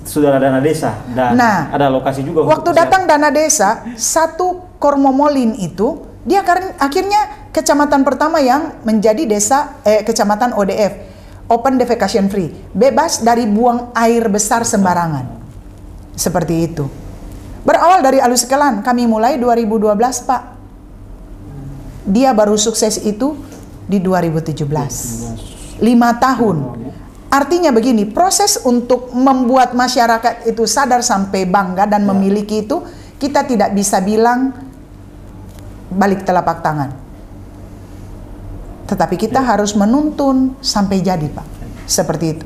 sudah ada dana desa dan ada lokasi juga. Waktu datang dana desa, 1 Kormomolin itu dia akhirnya kecamatan pertama yang menjadi kecamatan ODF, Open Defecation Free, bebas dari buang air besar sembarangan. Seperti itu. Berawal dari Alusi Kelan, kami mulai 2012 Pak. Dia baru sukses itu di 2017. 5 tahun. Artinya begini, proses untuk membuat masyarakat itu sadar sampai bangga dan memiliki itu, kita tidak bisa bilang balik telapak tangan. Tetapi kita harus menuntun sampai jadi Pak. Seperti itu.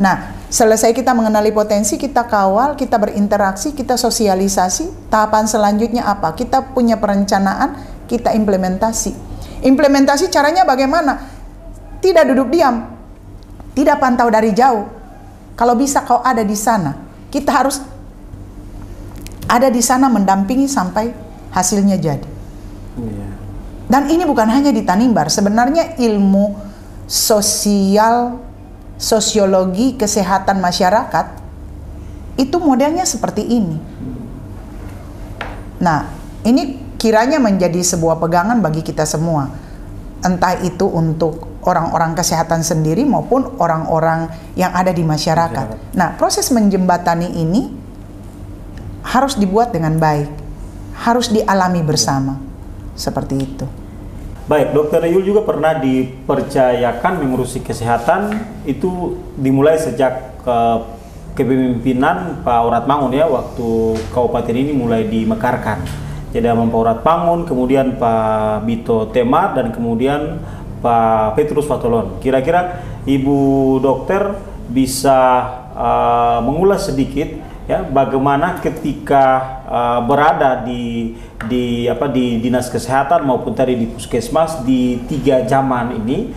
Nah, Selesai kita mengenali potensi, kita kawal, kita berinteraksi, kita sosialisasi. Tahapan selanjutnya apa? Kita punya perencanaan, kita implementasi. Implementasi caranya bagaimana? Tidak duduk diam, tidak pantau dari jauh. Kalau bisa kau ada di sana, kita harus ada di sana mendampingi sampai hasilnya jadi. Dan ini bukan hanya di Tanimbar, sebenarnya ilmu sosiologi kesehatan masyarakat itu modelnya seperti ini. Nah, ini kiranya menjadi sebuah pegangan bagi kita semua, entah itu untuk orang-orang kesehatan sendiri maupun orang-orang yang ada di masyarakat. Nah, proses menjembatani ini harus dibuat dengan baik, harus dialami bersama, seperti itu. Baik, Dokter Yul juga pernah dipercayakan mengurusi kesehatan itu dimulai sejak kepemimpinan Pak Oratmangun ya, waktu kabupaten ini mulai dimekarkan. Jadi Pak Oratmangun, kemudian Pak Bito Temar, dan kemudian Pak Petrus Fatolon. Kira-kira Ibu Dokter bisa mengulas sedikit ya bagaimana ketika berada di dinas kesehatan maupun tadi di puskesmas di 3 zaman ini,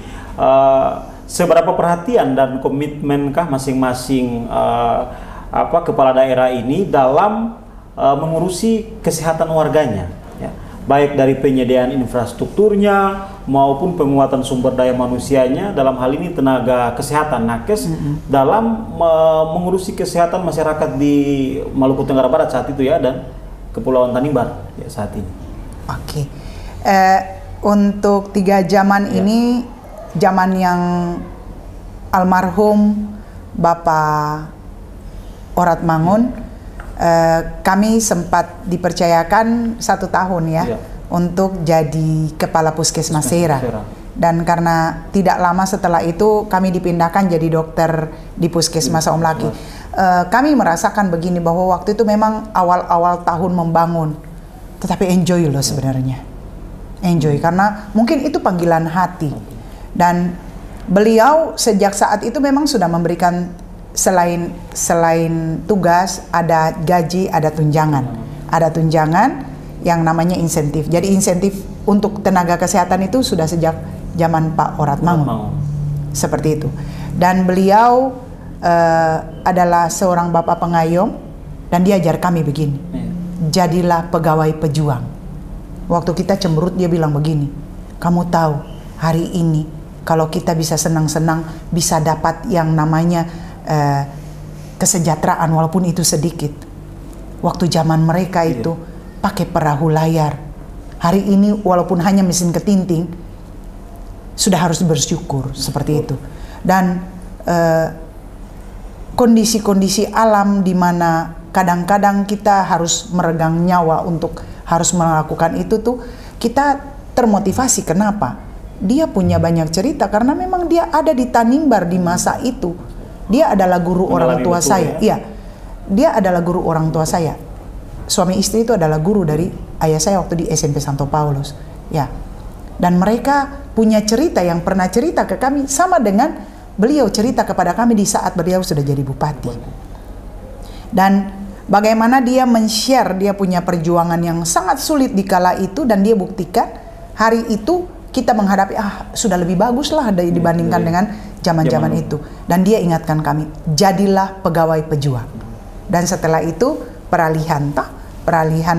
seberapa perhatian dan komitmenkah masing-masing kepala daerah ini dalam mengurusi kesehatan warganya, ya, baik dari penyediaan infrastrukturnya maupun penguatan sumber daya manusianya, dalam hal ini tenaga kesehatan nakes, dalam mengurusi kesehatan masyarakat di Maluku Tenggara Barat saat itu ya, dan Kepulauan Tanimbar ya saat ini. Oke. Untuk 3 zaman ini, zaman yang almarhum Bapak Oratmangun, kami sempat dipercayakan 1 tahun ya, untuk jadi kepala puskesmas Sera. Dan karena tidak lama setelah itu kami dipindahkan jadi dokter di puskesmas Om Laki. Kami merasakan begini, bahwa waktu itu memang awal-awal tahun membangun, tetapi enjoy loh sebenarnya. Enjoy, karena mungkin itu panggilan hati. Dan beliau sejak saat itu memang sudah memberikan selain tugas, ada gaji, ada tunjangan. Ada tunjangan yang namanya insentif. Jadi insentif untuk tenaga kesehatan itu sudah sejak zaman Pak Oratmangun. Seperti itu. Dan beliau adalah seorang bapak pengayom, dan dia ajar kami begini, jadilah pegawai pejuang. Waktu kita cemberut dia bilang begini, kamu tahu hari ini kalau kita bisa senang-senang, bisa dapat yang namanya kesejahteraan walaupun itu sedikit. Waktu zaman mereka itu pakai perahu layar, hari ini walaupun hanya mesin ketinting sudah harus bersyukur seperti itu. Dan kondisi-kondisi alam di mana kadang-kadang kita harus meregang nyawa untuk harus melakukan itu tuh, kita termotivasi. Kenapa? Dia punya banyak cerita karena memang dia ada di Tanimbar di masa itu. Dia adalah guru orang tua saya. Iya, dia adalah guru orang tua saya. Suami istri itu adalah guru dari ayah saya waktu di SMP Santo Paulus. Ya, dan mereka punya cerita yang pernah cerita ke kami sama dengan beliau cerita kepada kami di saat beliau sudah jadi bupati. Dan bagaimana dia men-share dia punya perjuangan yang sangat sulit di kala itu, dan dia buktikan hari itu kita menghadapi sudah lebih bagus lah dibandingkan dengan zaman-zaman itu. Dan dia ingatkan kami, jadilah pegawai pejuang. Dan setelah itu peralihan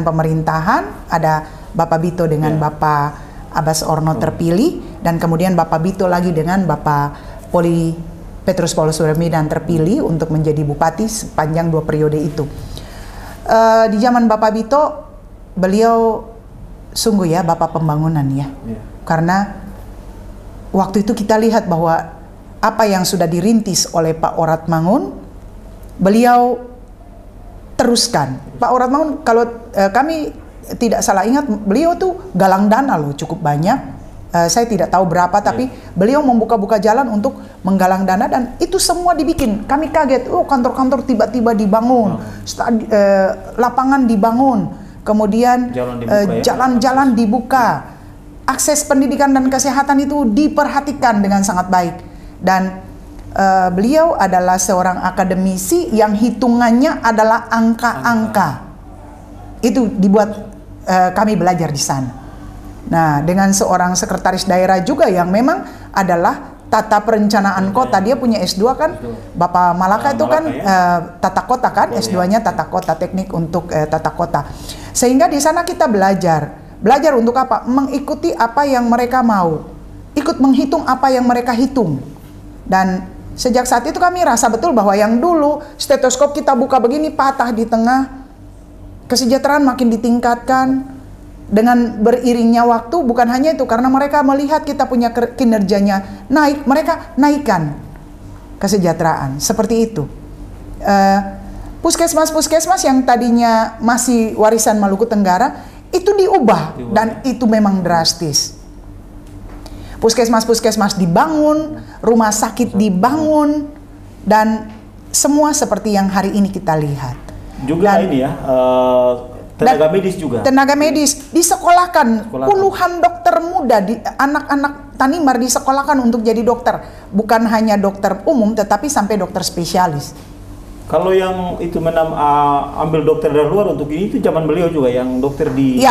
pemerintahan, ada Bapak Bito dengan Bapak Abbas Orno terpilih, dan kemudian Bapak Bito lagi dengan Bapak Poli Petrus Paulus Suremidan terpilih untuk menjadi bupati sepanjang 2 periode itu. Di zaman Bapak Bito, beliau sungguh ya Bapak pembangunan ya. Karena waktu itu kita lihat bahwa apa yang sudah dirintis oleh Pak Oratmangun, beliau teruskan. Pak Oratmangun, kalau kami tidak salah ingat, beliau tuh galang dana loh cukup banyak. Saya tidak tahu berapa, tapi beliau membuka-buka jalan untuk menggalang dana, dan itu semua dibikin. Kami kaget, kantor-kantor tiba-tiba dibangun, lapangan dibangun, kemudian jalan-jalan dibuka, akses pendidikan dan kesehatan itu diperhatikan dengan sangat baik. Dan beliau adalah seorang akademisi yang hitungannya adalah angka-angka. Itu dibuat kami belajar di sana. Nah, dengan seorang sekretaris daerah juga yang memang adalah tata perencanaan kota. Dia punya S2 kan, Bapak Malaka itu kan tata kota kan, S2-nya tata kota, teknik untuk tata kota. Sehingga di sana kita belajar untuk apa? Mengikuti apa yang mereka mau, ikut menghitung apa yang mereka hitung. Dan sejak saat itu kami rasa betul bahwa yang dulu stetoskop kita buka begini patah di tengah, kesejahteraan makin ditingkatkan. Dengan beriringnya waktu, bukan hanya itu, karena mereka melihat kita punya kinerjanya naik, mereka naikkan kesejahteraan, seperti itu. Puskesmas-puskesmas yang tadinya masih warisan Maluku Tenggara, itu diubah, dan itu memang drastis. Puskesmas-puskesmas dibangun, rumah sakit dibangun, dan semua seperti yang hari ini kita lihat. Juga dan, ini ya, tenaga medis juga. Tenaga medis disekolahkan. Puluhan dokter muda, anak-anak Tanimbar disekolahkan untuk jadi dokter. Bukan hanya dokter umum, tetapi sampai dokter spesialis. Kalau yang itu ambil dokter dari luar untuk ini, itu zaman beliau juga yang dokter di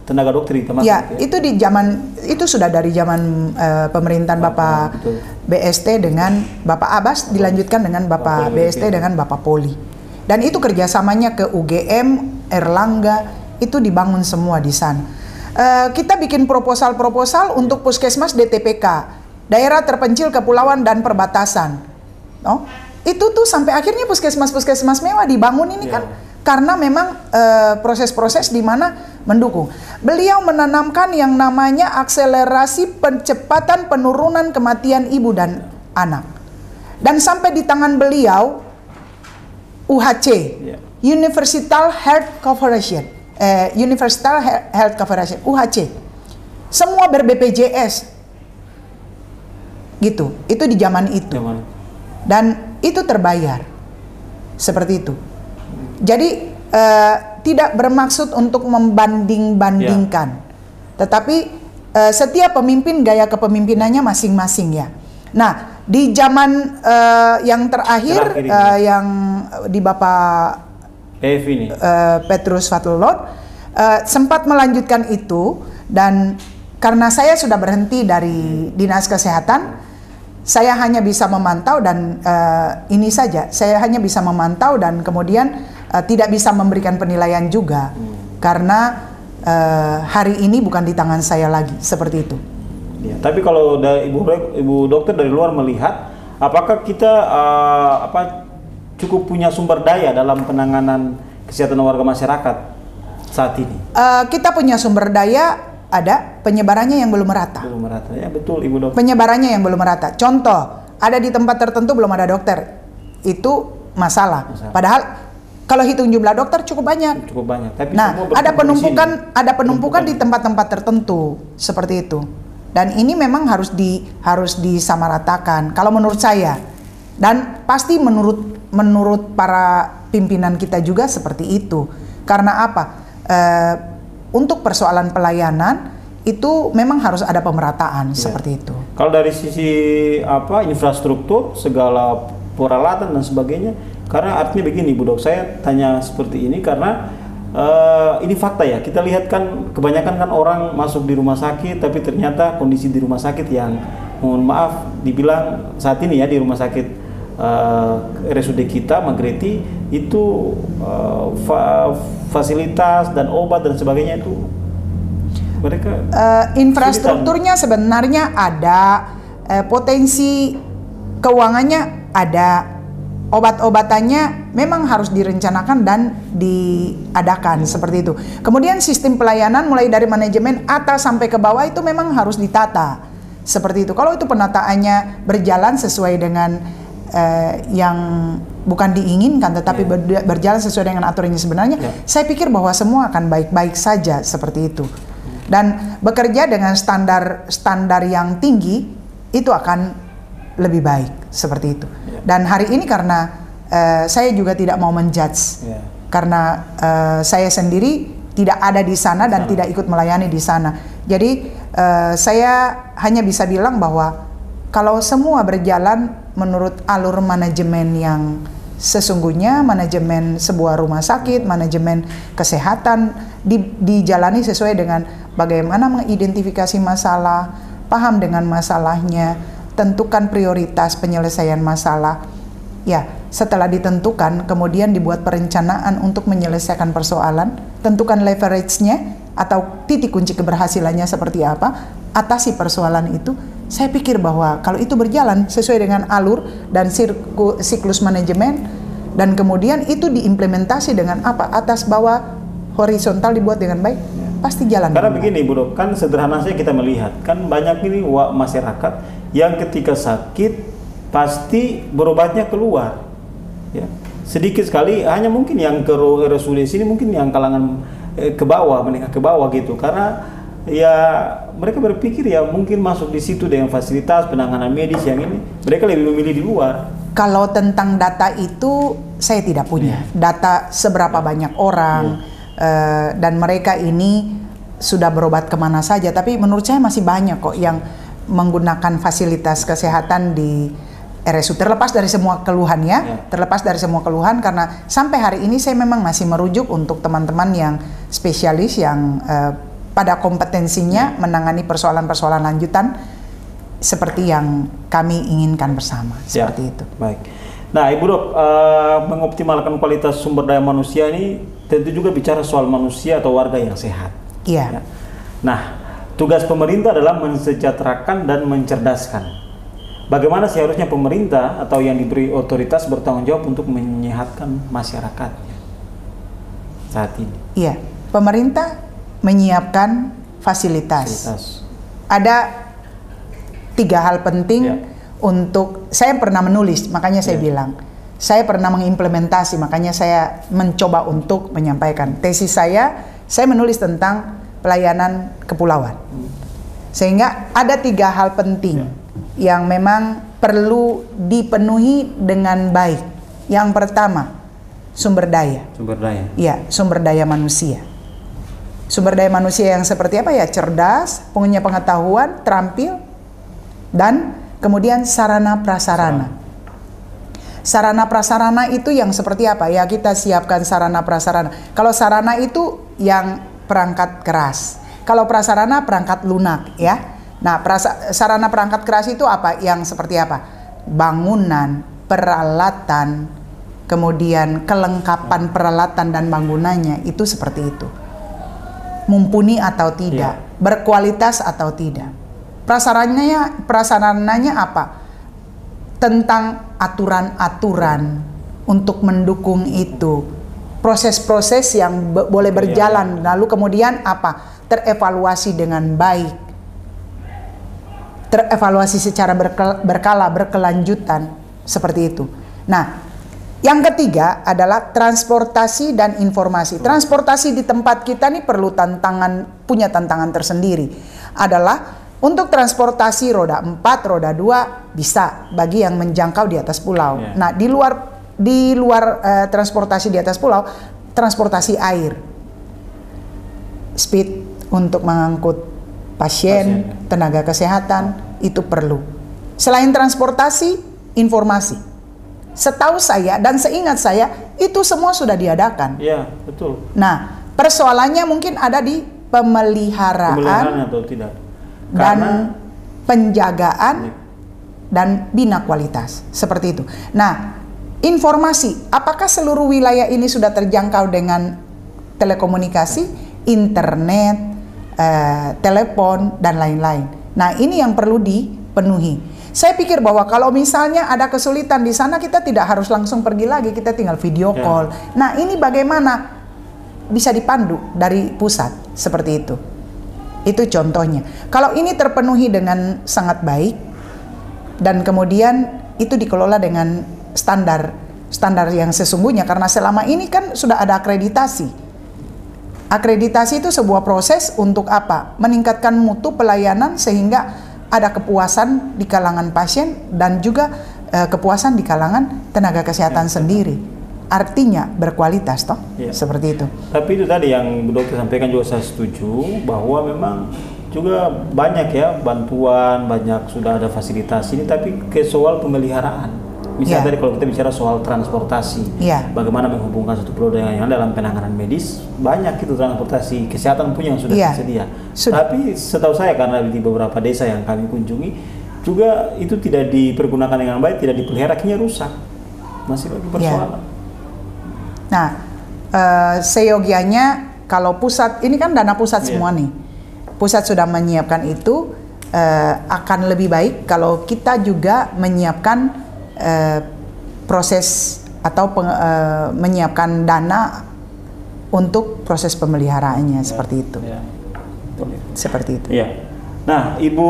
tenaga dokter itu. Itu di zaman, itu sudah dari zaman pemerintahan Bapak BST dengan Bapak Abbas, dilanjutkan dengan Bapak BST dengan Bapak Poli. Dan itu kerjasamanya ke UGM, Erlangga, itu dibangun semua di sana. Kita bikin proposal untuk puskesmas DTPK, daerah terpencil kepulauan dan perbatasan. Itu tuh sampai akhirnya puskesmas-puskesmas mewah dibangun ini kan, karena memang proses-proses di mana mendukung. Beliau menanamkan yang namanya akselerasi percepatan penurunan kematian ibu dan anak. Dan sampai di tangan beliau, UHC, Universal Health Coverage, UHC, semua ber-BPJS, gitu. Itu di zaman itu, dan itu terbayar, seperti itu. Jadi tidak bermaksud untuk membanding-bandingkan, tetapi setiap pemimpin gaya kepemimpinannya masing-masing ya. Nah, di zaman yang terakhir yang di Bapak Petrus Fatullah sempat melanjutkan itu, dan karena saya sudah berhenti dari Dinas Kesehatan, saya hanya bisa memantau dan ini saja, saya hanya bisa memantau dan kemudian tidak bisa memberikan penilaian juga karena hari ini bukan di tangan saya lagi, seperti itu. Ya, tapi kalau dari ibu dokter dari luar melihat, apakah kita cukup punya sumber daya dalam penanganan kesehatan warga masyarakat saat ini? Kita punya sumber daya, ada, penyebarannya yang belum merata. Belum merata, ya betul Ibu Dokter. Penyebarannya yang belum merata. Contoh, ada di tempat tertentu belum ada dokter, itu masalah. Padahal kalau hitung jumlah dokter cukup banyak. Cukup banyak. Tapi nah, ada penumpukan di tempat-tempat tertentu seperti itu. Dan ini memang harus disamaratakan kalau menurut saya, dan pasti menurut para pimpinan kita juga seperti itu. Karena apa? Untuk persoalan pelayanan itu memang harus ada pemerataan seperti itu. Kalau dari sisi infrastruktur, segala peralatan dan sebagainya, karena artinya begini Bu Dok, saya tanya seperti ini karena ini fakta ya, kita lihat kan kebanyakan kan orang masuk di rumah sakit, tapi ternyata kondisi di rumah sakit yang mohon maaf dibilang saat ini ya di rumah sakit RSUD kita Magreti itu fasilitas dan obat dan sebagainya itu mereka infrastrukturnya sebenarnya ada, potensi keuangannya ada, obat-obatannya memang harus direncanakan dan diadakan seperti itu. Kemudian sistem pelayanan mulai dari manajemen atas sampai ke bawah itu memang harus ditata seperti itu. Kalau itu penataannya berjalan sesuai dengan yang bukan diinginkan tetapi berjalan sesuai dengan aturannya sebenarnya, saya pikir bahwa semua akan baik-baik saja seperti itu. Dan bekerja dengan standar yang tinggi itu akan lebih baik seperti itu. Dan hari ini karena saya juga tidak mau menjudge, karena saya sendiri tidak ada di sana dan tidak ikut melayani di sana. Jadi saya hanya bisa bilang bahwa kalau semua berjalan menurut alur manajemen yang sesungguhnya, manajemen sebuah rumah sakit, manajemen kesehatan dijalani sesuai dengan bagaimana mengidentifikasi masalah, paham dengan masalahnya, tentukan prioritas penyelesaian masalah. Ya, setelah ditentukan, kemudian dibuat perencanaan untuk menyelesaikan persoalan, tentukan leverage-nya atau titik kunci keberhasilannya seperti apa, atasi persoalan itu. Saya pikir bahwa kalau itu berjalan sesuai dengan alur dan siklus manajemen, dan kemudian itu diimplementasi dengan apa, atas bawah horizontal dibuat dengan baik, pasti jalan. Karena begini Bu Dok, kan sederhana saja kita melihat, kan banyak ini masyarakat yang ketika sakit pasti berobatnya keluar, ya. Sedikit sekali, hanya mungkin yang ke RSUD sini, mungkin yang kalangan ke bawah, menengah ke bawah gitu, karena ya mereka berpikir ya mungkin masuk di situ dengan fasilitas penanganan medis yang ini, mereka lebih memilih di luar. Kalau tentang data itu saya tidak punya data seberapa banyak orang dan mereka ini sudah berobat kemana saja, tapi menurut saya masih banyak kok yang menggunakan fasilitas kesehatan di RSU, terlepas dari semua keluhannya, terlepas dari semua keluhan, karena sampai hari ini saya memang masih merujuk untuk teman-teman yang spesialis yang pada kompetensinya menangani persoalan-persoalan lanjutan seperti yang kami inginkan bersama, seperti itu. Baik. Nah, Ibu Dok, mengoptimalkan kualitas sumber daya manusia ini tentu juga bicara soal manusia atau warga yang sehat. Iya. Ya. Nah, tugas pemerintah adalah mensejahterakan dan mencerdaskan. Bagaimana seharusnya pemerintah atau yang diberi otoritas bertanggung jawab untuk menyehatkan masyarakatnya saat ini? Iya, pemerintah menyiapkan fasilitas. Ada 3 hal penting untuk, saya pernah menulis, makanya saya bilang, saya pernah mengimplementasi, makanya saya mencoba untuk menyampaikan. Tesis saya menulis tentang pelayanan kepulauan. Sehingga ada 3 hal penting yang memang perlu dipenuhi dengan baik. Yang pertama, sumber daya. Sumber daya. Iya, sumber daya manusia. Sumber daya manusia yang seperti apa ya? Cerdas, punya pengetahuan, terampil, dan kemudian sarana prasarana. Sarana prasarana itu yang seperti apa? Ya, kita siapkan sarana prasarana. Kalau sarana itu yang perangkat keras. Kalau prasarana perangkat lunak, ya. Nah, sarana perangkat keras itu apa? Yang seperti apa? Bangunan, peralatan, kemudian kelengkapan peralatan dan bangunannya itu seperti itu. Mumpuni atau tidak, berkualitas atau tidak. Prasarananya apa? Tentang aturan-aturan untuk mendukung itu. Proses-proses yang boleh berjalan, lalu kemudian apa? Terevaluasi dengan baik. Terevaluasi secara berkala, berkelanjutan, seperti itu. Nah, yang ketiga adalah transportasi dan informasi. Transportasi di tempat kita nih perlu punya tantangan tersendiri. Adalah untuk transportasi roda 4, roda 2 bisa bagi yang menjangkau di atas pulau. Nah, di luar transportasi di atas pulau, transportasi air, speed untuk mengangkut pasien, tenaga kesehatan, itu perlu. Selain transportasi, informasi. Setahu saya dan seingat saya, itu semua sudah diadakan. Iya, betul. Nah, persoalannya mungkin ada di pemeliharaan atau tidak. Dan penjagaan dan bina kualitas, seperti itu. Nah, informasi, apakah seluruh wilayah ini sudah terjangkau dengan telekomunikasi, internet, telepon, dan lain-lain. Nah, ini yang perlu dipenuhi. Saya pikir bahwa kalau misalnya ada kesulitan di sana, kita tidak harus langsung pergi lagi, kita tinggal video call. Nah, ini bagaimana bisa dipandu dari pusat, seperti itu. Itu contohnya. Kalau ini terpenuhi dengan sangat baik, dan kemudian itu dikelola dengan standar yang sesungguhnya, karena selama ini kan sudah ada akreditasi. Akreditasi itu sebuah proses untuk apa? Meningkatkan mutu pelayanan sehingga ada kepuasan di kalangan pasien dan juga kepuasan di kalangan tenaga kesehatan sendiri. Artinya berkualitas toh, seperti itu. Tapi itu tadi yang Bu Dokter sampaikan juga saya setuju, bahwa memang juga banyak ya bantuan, banyak sudah ada fasilitas ini, tapi ke soal pemeliharaan. Misalnya tadi kalau kita bicara soal transportasi, bagaimana menghubungkan satu pulau dengan yang dalam penanganan medis, banyak itu transportasi kesehatan punya yang sudah tersedia. Tapi setahu saya karena di beberapa desa yang kami kunjungi juga itu tidak dipergunakan dengan baik, tidak dipelihara, akhirnya rusak. Masih lagi persoalan. Nah, seyogianya kalau pusat, ini kan dana pusat semua nih. Pusat sudah menyiapkan itu, akan lebih baik kalau kita juga menyiapkan proses atau menyiapkan dana untuk proses pemeliharaannya seperti itu. Seperti itu. Nah, Ibu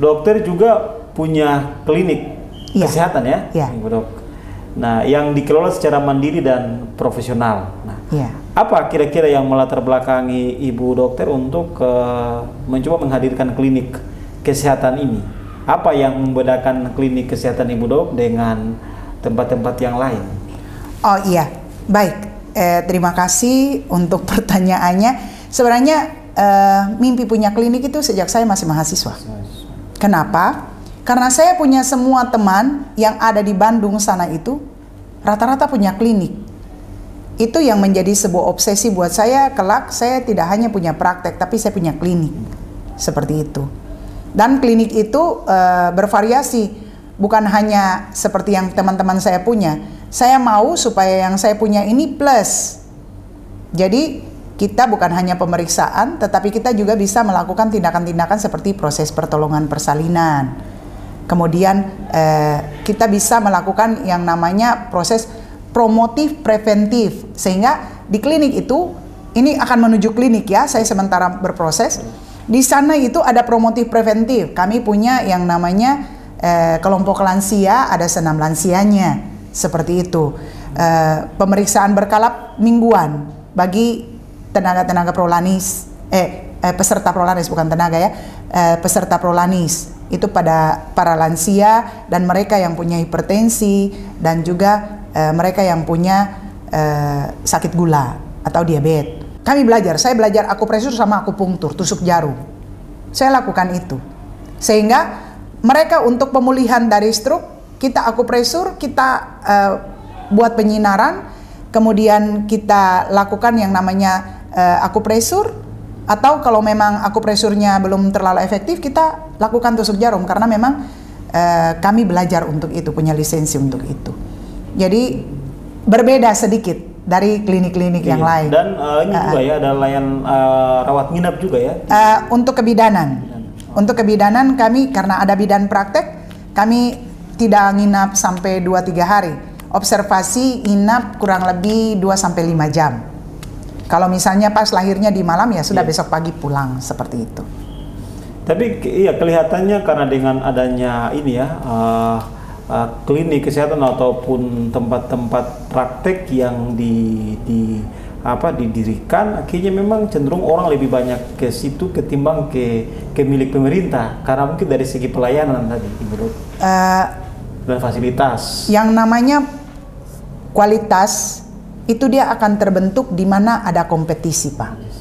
dokter juga punya klinik kesehatan ya, Ibu dok. Nah, yang dikelola secara mandiri dan profesional. Nah, apa kira-kira yang melatar belakangi Ibu dokter untuk mencoba menghadirkan klinik kesehatan ini? Apa yang membedakan klinik kesehatan Ibu dok dengan tempat-tempat yang lain? Oh iya, baik. Terima kasih untuk pertanyaannya. Sebenarnya mimpi punya klinik itu sejak saya masih mahasiswa. Kenapa? Karena saya punya semua teman yang ada di Bandung sana itu rata-rata punya klinik. Itu yang menjadi sebuah obsesi buat saya. Kelak saya tidak hanya punya praktek, tapi saya punya klinik. Seperti itu. Dan klinik itu bervariasi, bukan hanya seperti yang teman-teman saya punya. Saya mau supaya yang saya punya ini plus. Jadi kita bukan hanya pemeriksaan, tetapi kita juga bisa melakukan tindakan-tindakan seperti proses pertolongan persalinan. Kemudian kita bisa melakukan yang namanya proses promotif preventif. Sehingga di klinik itu, ini akan menuju klinik ya, saya sementara berproses. Di sana itu ada promotif preventif. Kami punya yang namanya kelompok lansia, ada senam lansianya, seperti itu. Pemeriksaan berkala mingguan bagi tenaga-tenaga prolanis, peserta prolanis bukan tenaga ya, peserta prolanis itu pada para lansia dan mereka yang punya hipertensi dan juga mereka yang punya sakit gula atau diabetes. Kami belajar, saya belajar akupresur sama akupunktur, tusuk jarum. Saya lakukan itu. Sehingga mereka untuk pemulihan dari stroke, kita akupresur, kita buat penyinaran, kemudian kita lakukan yang namanya akupresur, atau kalau memang akupresurnya belum terlalu efektif, kita lakukan tusuk jarum, karena memang kami belajar untuk itu, punya lisensi untuk itu. Jadi berbeda sedikit dari klinik-klinik yang lain. Dan ini juga ya, ada layan rawat nginap juga ya? Untuk kebidanan. Untuk kebidanan kami, karena ada bidan praktek, kami tidak nginap sampai 2-3 hari. Observasi nginap kurang lebih 2-5 jam. Kalau misalnya pas lahirnya di malam ya sudah besok pagi pulang, seperti itu. Tapi iya kelihatannya karena dengan adanya ini ya, klinik kesehatan ataupun tempat-tempat praktek yang didirikan, akhirnya memang cenderung orang lebih banyak ke situ ketimbang ke milik pemerintah, karena mungkin dari segi pelayanan tadi, Ibu Dok, dan fasilitas. Yang namanya kualitas itu dia akan terbentuk di mana ada kompetisi, Pak.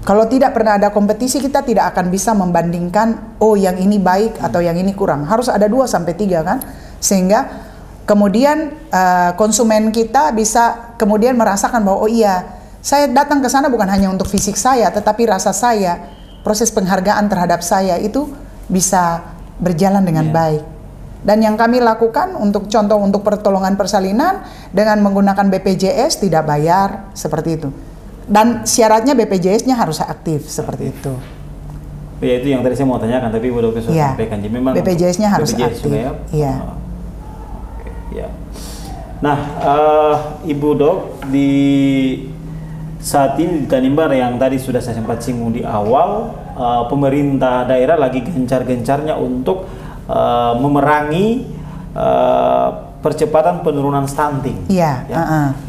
Kalau tidak pernah ada kompetisi, kita tidak akan bisa membandingkan, oh yang ini baik atau yang ini kurang. Harus ada 2-3 kan, sehingga kemudian konsumen kita bisa kemudian merasakan bahwa oh iya, saya datang ke sana bukan hanya untuk fisik saya, tetapi rasa saya, proses penghargaan terhadap saya itu bisa berjalan dengan baik. Dan yang kami lakukan untuk contoh untuk pertolongan persalinan dengan menggunakan BPJS tidak bayar, seperti itu. Dan syaratnya BPJS-nya harus aktif, seperti itu. Ya itu yang tadi saya mau tanyakan, tapi Ibu Dokter sudah sampaikan. Jadi memang BPJS-nya harus aktif. Ya? Iya. Ya. Nah, Ibu Dok, di saat ini di Tanimbar yang tadi sudah saya sempat singgung di awal, pemerintah daerah lagi gencar-gencarnya untuk memerangi percepatan penurunan stunting,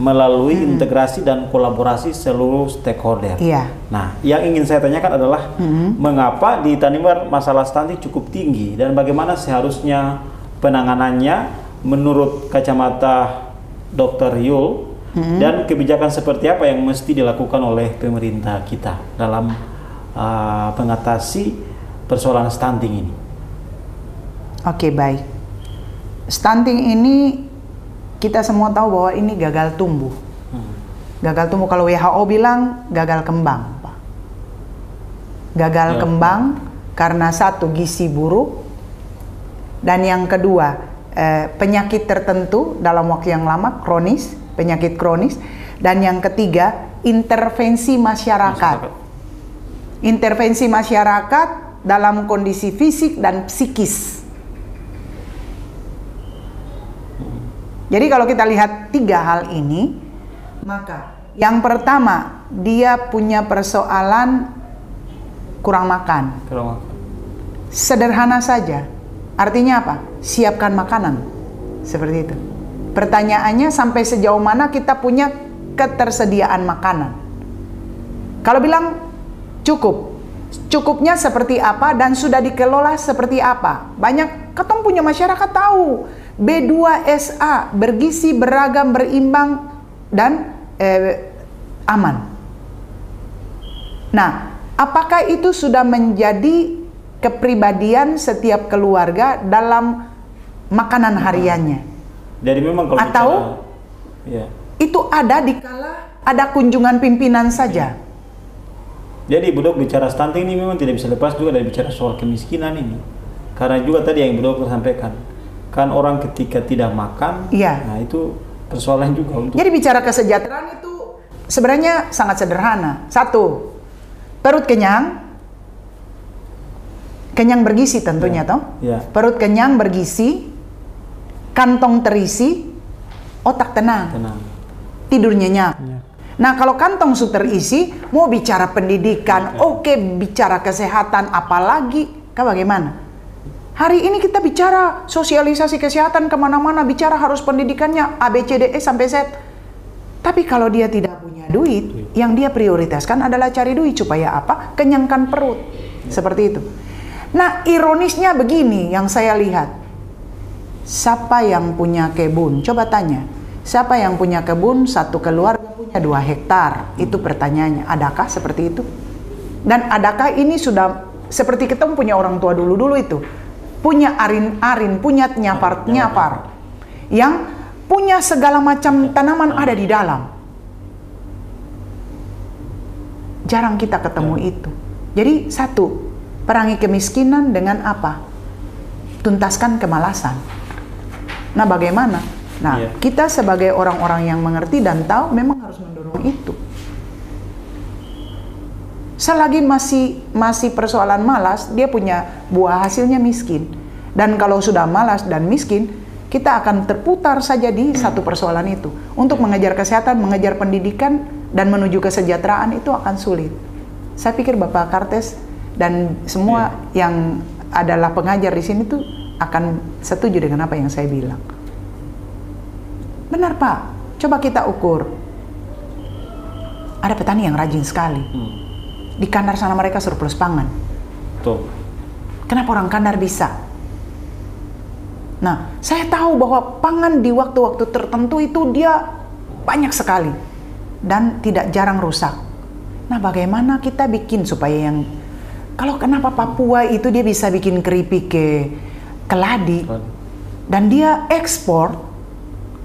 melalui integrasi dan kolaborasi seluruh stakeholder. Nah, yang ingin saya tanyakan adalah mengapa di Tanimbar masalah stunting cukup tinggi dan bagaimana seharusnya penanganannya menurut kacamata Dr. Yul, dan kebijakan seperti apa yang mesti dilakukan oleh pemerintah kita dalam mengatasi persoalan stunting ini? Oke, baik. Stunting ini kita semua tahu bahwa ini gagal tumbuh. Gagal tumbuh, kalau WHO bilang gagal kembang, Pak. Gagal kembang karena satu, gizi buruk, dan yang kedua, penyakit tertentu dalam waktu yang lama, kronis, penyakit kronis, dan yang ketiga, intervensi masyarakat. Intervensi masyarakat dalam kondisi fisik dan psikis. Jadi kalau kita lihat tiga hal ini, maka yang pertama, dia punya persoalan kurang makan. Sederhana saja. Artinya apa? Siapkan makanan. Seperti itu. Pertanyaannya, sampai sejauh mana kita punya ketersediaan makanan? Kalau bilang cukup, cukupnya seperti apa dan sudah dikelola seperti apa? Banyak ketong punya masyarakat tahu B2SA, bergizi, beragam, berimbang, dan aman. Nah, apakah itu sudah menjadi kepribadian setiap keluarga dalam makanan hariannya? Jadi memang kalau atau bicara, itu ada dikala ada kunjungan pimpinan saja. Jadi Bu Dok, bicara stunting ini memang tidak bisa lepas juga dari bicara soal kemiskinan ini. Karena juga tadi yang Bu Dok sampaikan, kan orang ketika tidak makan, nah itu persoalan juga untuk. Jadi bicara kesejahteraan itu sebenarnya sangat sederhana. Satu, perut kenyang, kenyang bergizi tentunya toh. Perut kenyang bergizi, kantong terisi, otak tenang, tidur nyenyak. Nah, kalau kantong sudah terisi, mau bicara pendidikan, oke, bicara kesehatan, apalagi, bagaimana? Hari ini kita bicara sosialisasi kesehatan kemana-mana, bicara harus pendidikannya A, B, C, D, E sampai Z. Tapi kalau dia tidak punya duit, yang dia prioritaskan adalah cari duit supaya apa? Kenyangkan perut. Seperti itu. Nah, ironisnya begini yang saya lihat. Siapa yang punya kebun? Coba tanya. Siapa yang punya kebun, satu keluarga punya 2 hektar? Itu pertanyaannya. Adakah seperti itu? Dan adakah ini sudah seperti kita punya orang tua dulu-dulu itu? Punya arin-arin, punya nyapar-nyapar, yang punya segala macam tanaman ada di dalam. Jarang kita ketemu itu. Jadi satu, perangi kemiskinan dengan apa? Tuntaskan kemalasan. Nah, bagaimana? Nah, kita sebagai orang-orang yang mengerti dan tahu memang harus mendorong itu. Selagi masih persoalan malas, dia punya buah hasilnya miskin. Dan kalau sudah malas dan miskin, kita akan terputar saja di satu persoalan itu. Untuk mengejar kesehatan, mengejar pendidikan, dan menuju kesejahteraan itu akan sulit. Saya pikir Bapak Kartes dan semua yang adalah pengajar di sini tuh akan setuju dengan apa yang saya bilang. Benar Pak, coba kita ukur. Ada petani yang rajin sekali. Di Kandar sana mereka surplus pangan. Tuh. Kenapa orang Kandar bisa? Nah, saya tahu bahwa pangan di waktu-waktu tertentu itu dia banyak sekali dan tidak jarang rusak. Nah, bagaimana kita bikin supaya yang kenapa Papua itu dia bisa bikin keripik ke keladi dan dia ekspor,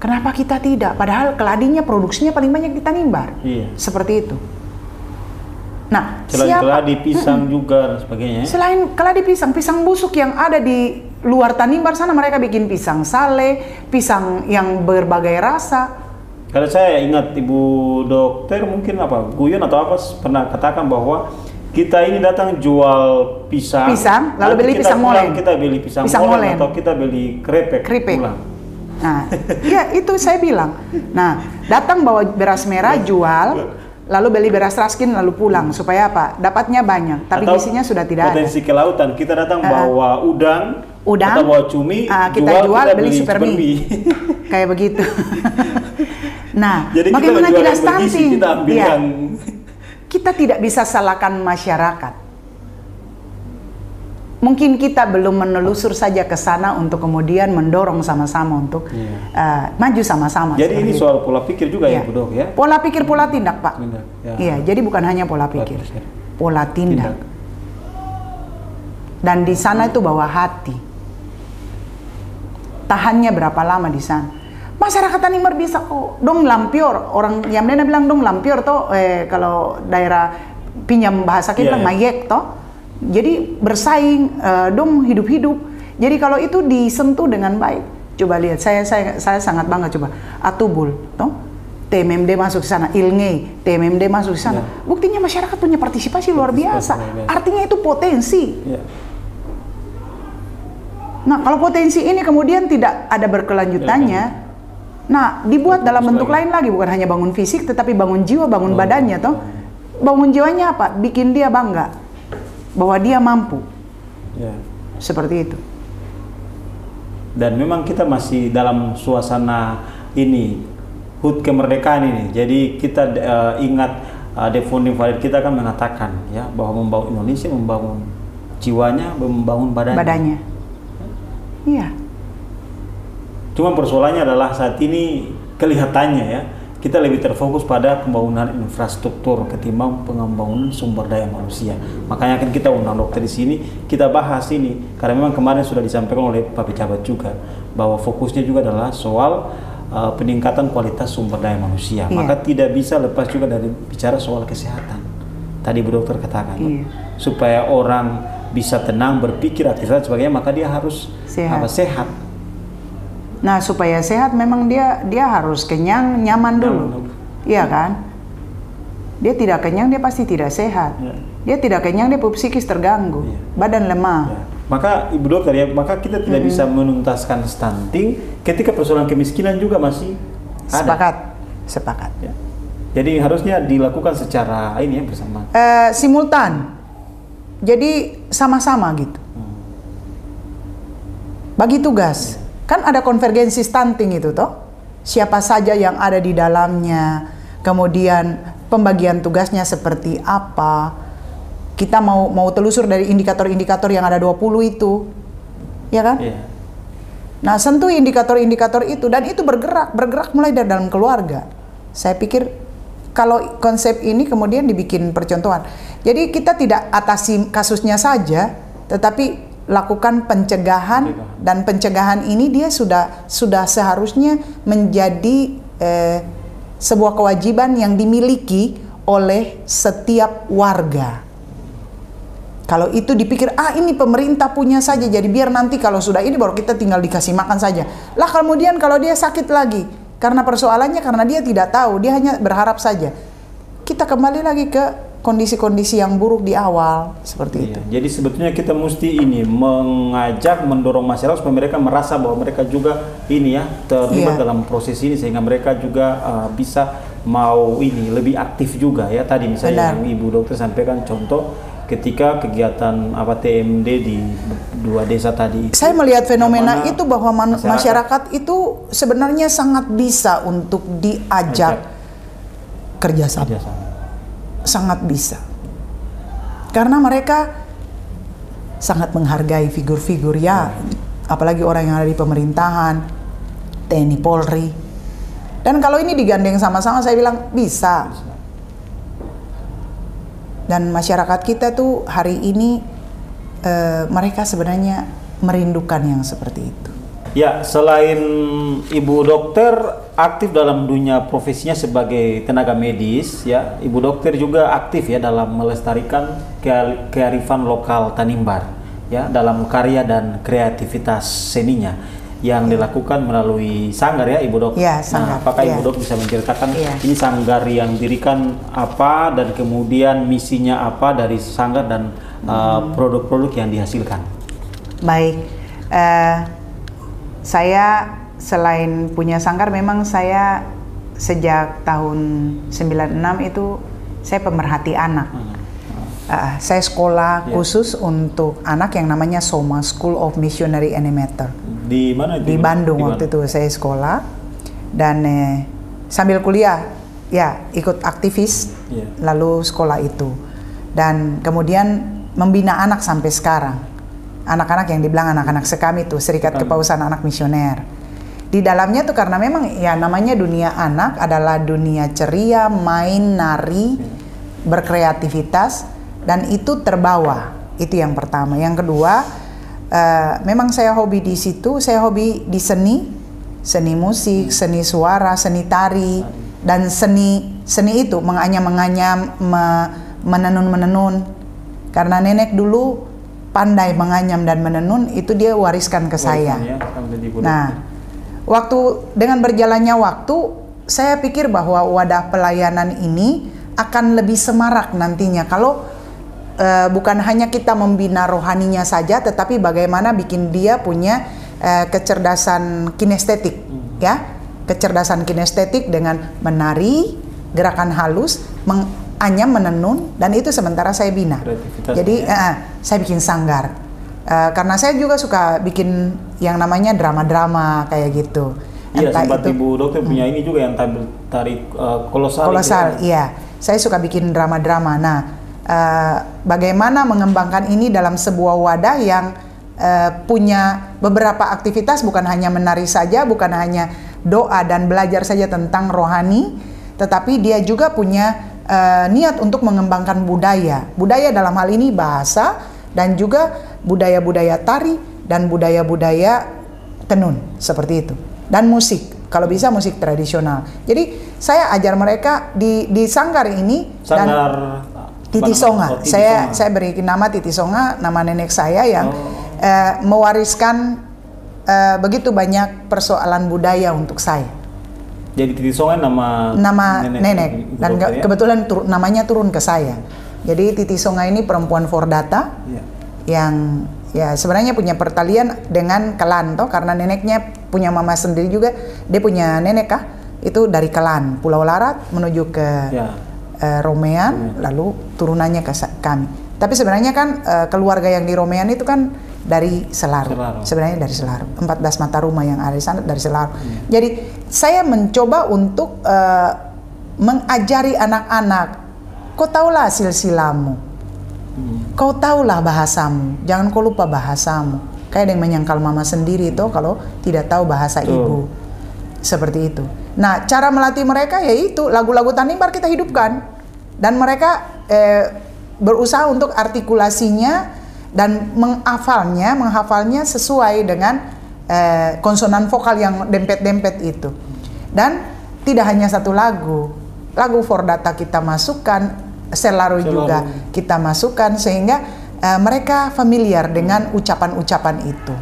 kenapa kita tidak? Padahal keladinya produksinya paling banyak di Tanimbar. Seperti itu. Nah, selain keladi, pisang juga dan sebagainya. Selain keladi, pisang busuk yang ada di luar Tanimbar sana mereka bikin pisang sale, pisang yang berbagai rasa. Kalau saya ingat Ibu Dokter mungkin Guyon atau apa pernah katakan bahwa kita ini datang jual pisang lalu beli pisang molen. Kita beli pisang molen atau kita beli krepek. Pulang. Nah, ya itu saya bilang. Nah, datang bawa beras merah jual. Lalu beli beras raskin lalu pulang supaya apa? Dapatnya banyak, tapi gizinya sudah tidak potensi ada. Kelautan kita datang bawa udang atau bawa cumi, kita jual beli super mie. Kayak begitu. Nah, jadi bagaimana tidak stunting? Kita tidak bisa salahkan masyarakat. Mungkin kita belum menelusur saja ke sana untuk kemudian mendorong sama-sama untuk maju sama-sama. Jadi ini soal pola pikir juga ya Bu Dok ya? Pola pikir, pola tindak Pak. Iya, jadi bukan hanya pola pikir. pola tindak. Dan di sana itu bawa hati. Tahannya berapa lama di sana? Masyarakat Tanimbar bisa kok dong lampior. Orang yang bilang dong lampior toh kalau daerah pinjam bahasa kita mayek toh. Jadi bersaing dong hidup-hidup. Jadi kalau itu disentuh dengan baik, coba lihat saya sangat bangga coba Atubul toh. TMMD masuk ke sana, Ilngei, TMMD masuk ke sana. Buktinya masyarakat punya partisipasi luar biasa. Artinya itu potensi. Nah, kalau potensi ini kemudian tidak ada berkelanjutannya, nah dibuat dalam bentuk lain lagi, bukan hanya bangun fisik, tetapi bangun jiwa, bangun badannya, toh. Bangun jiwanya apa? Bikin dia bangga bahwa dia mampu. Seperti itu. Dan memang kita masih dalam suasana ini, HUT kemerdekaan ini. Jadi kita ingat the founding father kita kan mengatakan ya bahwa membangun Indonesia, membangun jiwanya, membangun badannya. Iya. Cuma persoalannya adalah saat ini kelihatannya ya kita lebih terfokus pada pembangunan infrastruktur ketimbang pembangunan sumber daya manusia. Makanya kan kita undang dokter di sini, kita bahas ini karena memang kemarin sudah disampaikan oleh Pak Pejabat juga bahwa fokusnya juga adalah soal peningkatan kualitas sumber daya manusia. Maka tidak bisa lepas juga dari bicara soal kesehatan. Tadi Bu Dokter katakan supaya orang bisa tenang, berpikir, aktivitas sebagainya, maka dia harus sehat. Nah, supaya sehat memang dia harus kenyang, nyaman dulu. Iya kan? Dia tidak kenyang, dia pasti tidak sehat. Dia tidak kenyang, dia psikis terganggu, badan lemah. Maka Ibu Dokter ya, maka kita tidak bisa menuntaskan stunting ketika persoalan kemiskinan juga masih ada. Sepakat. Ya. Jadi harusnya dilakukan secara ini ya bersama. Simultan. Jadi sama-sama gitu. Bagi tugas. Kan ada konvergensi stunting itu toh. Siapa saja yang ada di dalamnya. Kemudian pembagian tugasnya seperti apa. Kita mau telusur dari indikator-indikator yang ada 20 itu. Ya kan? Nah, sentuh indikator-indikator itu dan itu bergerak mulai dari dalam keluarga. Saya pikir kalau konsep ini kemudian dibikin percontohan. Jadi kita tidak atasi kasusnya saja, tetapi lakukan pencegahan dan pencegahan ini dia sudah seharusnya menjadi sebuah kewajiban yang dimiliki oleh setiap warga. Kalau itu dipikir ini pemerintah punya saja, jadi biar nanti kalau sudah ini baru kita tinggal dikasih makan saja. Lah kemudian kalau dia sakit lagi karena persoalannya karena dia tidak tahu, dia hanya berharap saja. Kita kembali lagi ke kondisi-kondisi yang buruk di awal seperti itu. Jadi sebetulnya kita mesti ini mendorong masyarakat supaya mereka merasa bahwa mereka juga ini ya terlibat dalam proses ini sehingga mereka juga bisa mau ini lebih aktif juga ya. Tadi misalnya yang Ibu Dokter sampaikan contoh ketika kegiatan TMD di 2 desa tadi. Saya melihat fenomena itu bahwa masyarakat itu sebenarnya sangat bisa untuk diajak kerjasama. Sangat bisa. Karena mereka sangat menghargai figur-figur apalagi orang yang ada di pemerintahan, TNI Polri. Dan kalau ini digandeng sama-sama saya bilang bisa. Dan masyarakat kita tuh hari ini mereka sebenarnya merindukan yang seperti itu. Ya, selain Ibu Dokter aktif dalam dunia profesinya sebagai tenaga medis, ya, Ibu Dokter juga aktif ya dalam melestarikan kearifan lokal Tanimbar, ya, dalam karya dan kreativitas seninya yang dilakukan melalui sanggar ya Ibu Dok. Ya, sanggar. Nah, apakah Ibu Dok bisa menceritakan ini sanggar yang dirikan apa dan kemudian misinya apa dari sanggar dan produk-produk yang dihasilkan? Baik. Saya selain punya sanggar, memang saya sejak tahun 96 itu saya pemerhati anak. Saya sekolah khusus untuk anak yang namanya SOMA, School of Missionary Animator. Di mana? Di Bandung waktu itu saya sekolah. Dan sambil kuliah, ya ikut aktivis, lalu sekolah itu. Dan kemudian membina anak sampai sekarang. Anak-anak yang dibilang anak-anak sekam itu, Serikat Kepausan Anak Misioner. Di dalamnya tuh karena memang ya namanya dunia anak adalah dunia ceria, main, nari, berkreativitas. dan itu terbawa. Itu yang pertama. Yang kedua, memang saya hobi di situ, saya hobi di seni musik, seni suara, seni tari, dan seni itu menganyam-menganyam, menenun. Karena nenek dulu pandai menganyam dan menenun, itu dia wariskan ke saya. Ya, nah, dengan berjalannya waktu, saya pikir bahwa wadah pelayanan ini akan lebih semarak nantinya kalau bukan hanya kita membina rohaninya saja, tetapi bagaimana bikin dia punya kecerdasan kinestetik, ya, kecerdasan kinestetik dengan menari, gerakan halus, menganyam, menenun, dan itu sementara saya bina. Jadi saya bikin sanggar, karena saya juga suka bikin yang namanya drama-drama kayak gitu. Iya, sempat Ibu Dokter punya ini juga yang tari kolosal. Kolosal, iya. Saya suka bikin drama-drama. Nah, bagaimana mengembangkan ini dalam sebuah wadah yang punya beberapa aktivitas, bukan hanya menari saja, bukan hanya doa dan belajar saja tentang rohani, tetapi dia juga punya niat untuk mengembangkan budaya dalam hal ini bahasa, dan juga budaya-budaya tari dan budaya-budaya tenun seperti itu, dan musik, kalau bisa musik tradisional. Jadi saya ajar mereka di sanggar ini. Sanggar Titi Songa. Saya beri nama Titi Songa, nama nenek saya yang mewariskan begitu banyak persoalan budaya untuk saya. Jadi Titi Songa nama nenek dan kebetulan namanya turun ke saya. Jadi Titi Songa ini perempuan Fordata yang ya sebenarnya punya pertalian dengan Kelan toh, karena neneknya punya mama sendiri juga, dia punya nenek itu dari Kelan, Pulau Larat menuju ke Romean, lalu turunannya ke kami. Tapi sebenarnya kan keluarga yang di Romean itu kan dari Selaru. Sebenarnya dari Selaru. 14 mata rumah yang ada di sana dari Selaru. Jadi saya mencoba untuk mengajari anak-anak, kau tahulah silsilamu, kau tahulah bahasamu, jangan kau lupa bahasamu. Kayak ada yang menyangkal mama sendiri itu kalau tidak tahu bahasa ibu. Seperti itu. Nah, cara melatih mereka yaitu lagu-lagu Tanimbar kita hidupkan. Dan mereka berusaha untuk artikulasinya dan menghafalnya sesuai dengan konsonan vokal yang dempet-dempet itu. Dan tidak hanya satu lagu Fordata kita masukkan, Selaru juga kita masukkan, sehingga mereka familiar dengan ucapan-ucapan itu.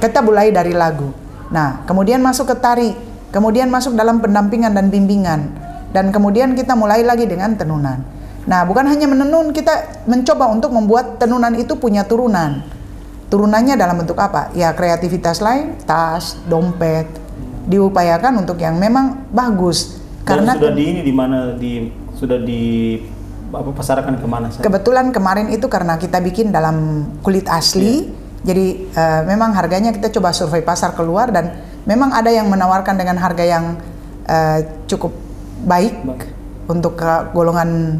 Kita mulai dari lagu. Nah, kemudian masuk ke tari, kemudian masuk dalam pendampingan dan bimbingan, dan kemudian kita mulai lagi dengan tenunan. Nah, bukan hanya menenun, kita mencoba untuk membuat tenunan itu punya turunan. Turunannya dalam bentuk apa? Ya, kreativitas lain, tas, dompet, diupayakan untuk yang memang bagus. Dan karena sudah sudah pasarkan kemana saja? Kebetulan kemarin itu karena kita bikin dalam kulit asli, jadi memang harganya kita coba survei pasar keluar, dan memang ada yang menawarkan dengan harga yang cukup baik untuk golongan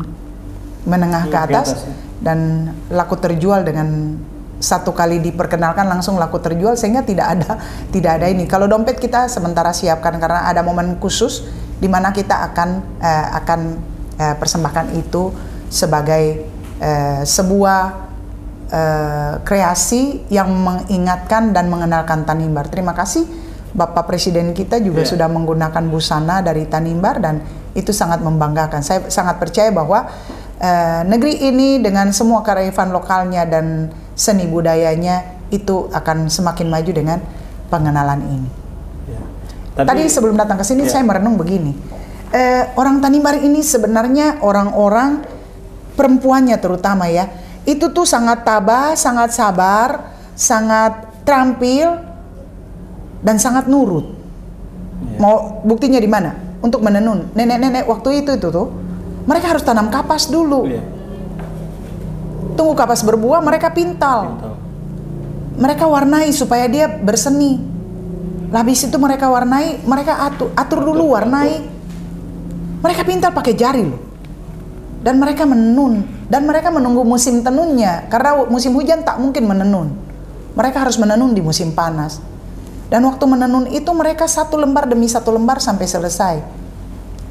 menengah ke atas, dan laku terjual dengan satu kali diperkenalkan langsung laku terjual, sehingga tidak ada ini. Kalau dompet kita sementara siapkan karena ada momen khusus di mana kita akan persembahkan itu sebagai sebuah kreasi yang mengingatkan dan mengenalkan Tanimbar. Terima kasih Bapak Presiden kita juga sudah menggunakan busana dari Tanimbar, dan itu sangat membanggakan. Saya sangat percaya bahwa negeri ini dengan semua kearifan lokalnya dan seni budayanya itu akan semakin maju dengan pengenalan ini. Tadi sebelum datang ke sini saya merenung begini, orang Tanimbar ini sebenarnya orang-orang perempuannya terutama ya, itu tuh sangat tabah, sangat sabar, sangat terampil, dan sangat nurut. Mau buktinya di mana? Untuk menenun, nenek-nenek waktu itu tuh mereka harus tanam kapas dulu. Tunggu kapas berbuah, mereka pintal. Mereka warnai supaya dia berseni. Habis itu mereka warnai, mereka atur dulu warnai. Mereka pintal pakai jari loh. Dan mereka menenun, dan mereka menunggu musim tenunnya, karena musim hujan tak mungkin menenun. Mereka harus menenun di musim panas. Dan waktu menenun itu mereka satu lembar demi satu lembar sampai selesai.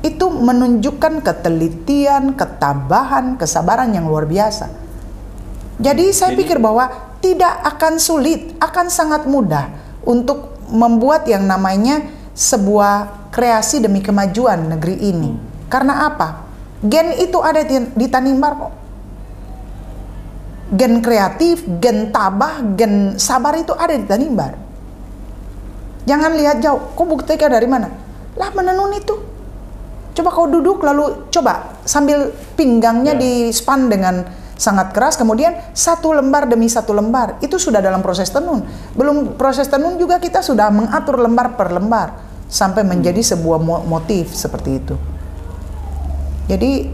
itu menunjukkan ketelitian, ketabahan, kesabaran yang luar biasa. Jadi saya pikir bahwa tidak akan sulit, akan sangat mudah untuk membuat yang namanya sebuah kreasi demi kemajuan negeri ini. Karena apa? Gen itu ada di Tanimbar kok. Gen kreatif, gen tabah, gen sabar itu ada di Tanimbar. Jangan lihat jauh. Kok buktinya dari mana? Lah menenun itu. Coba kau duduk lalu coba sambil pinggangnya di span dengan sangat keras, kemudian satu lembar demi satu lembar. Itu sudah dalam proses tenun. Belum proses tenun juga kita sudah mengatur lembar per lembar sampai menjadi sebuah motif seperti itu. Jadi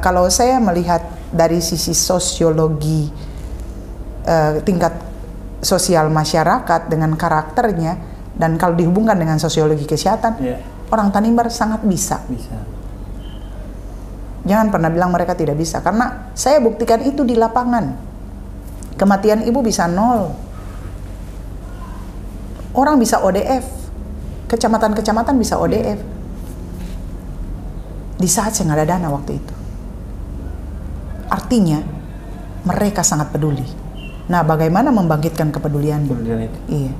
kalau saya melihat dari sisi sosiologi tingkat sosial masyarakat dengan karakternya, dan kalau dihubungkan dengan sosiologi kesehatan, orang Tanimbar sangat bisa. Jangan pernah bilang mereka tidak bisa, karena saya buktikan itu di lapangan. Kematian ibu bisa 0. Orang bisa ODF. Kecamatan-kecamatan bisa ODF. Di saat saya nggak ada dana waktu itu. Artinya mereka sangat peduli. Nah, bagaimana membangkitkan kepedulian itu? Iya.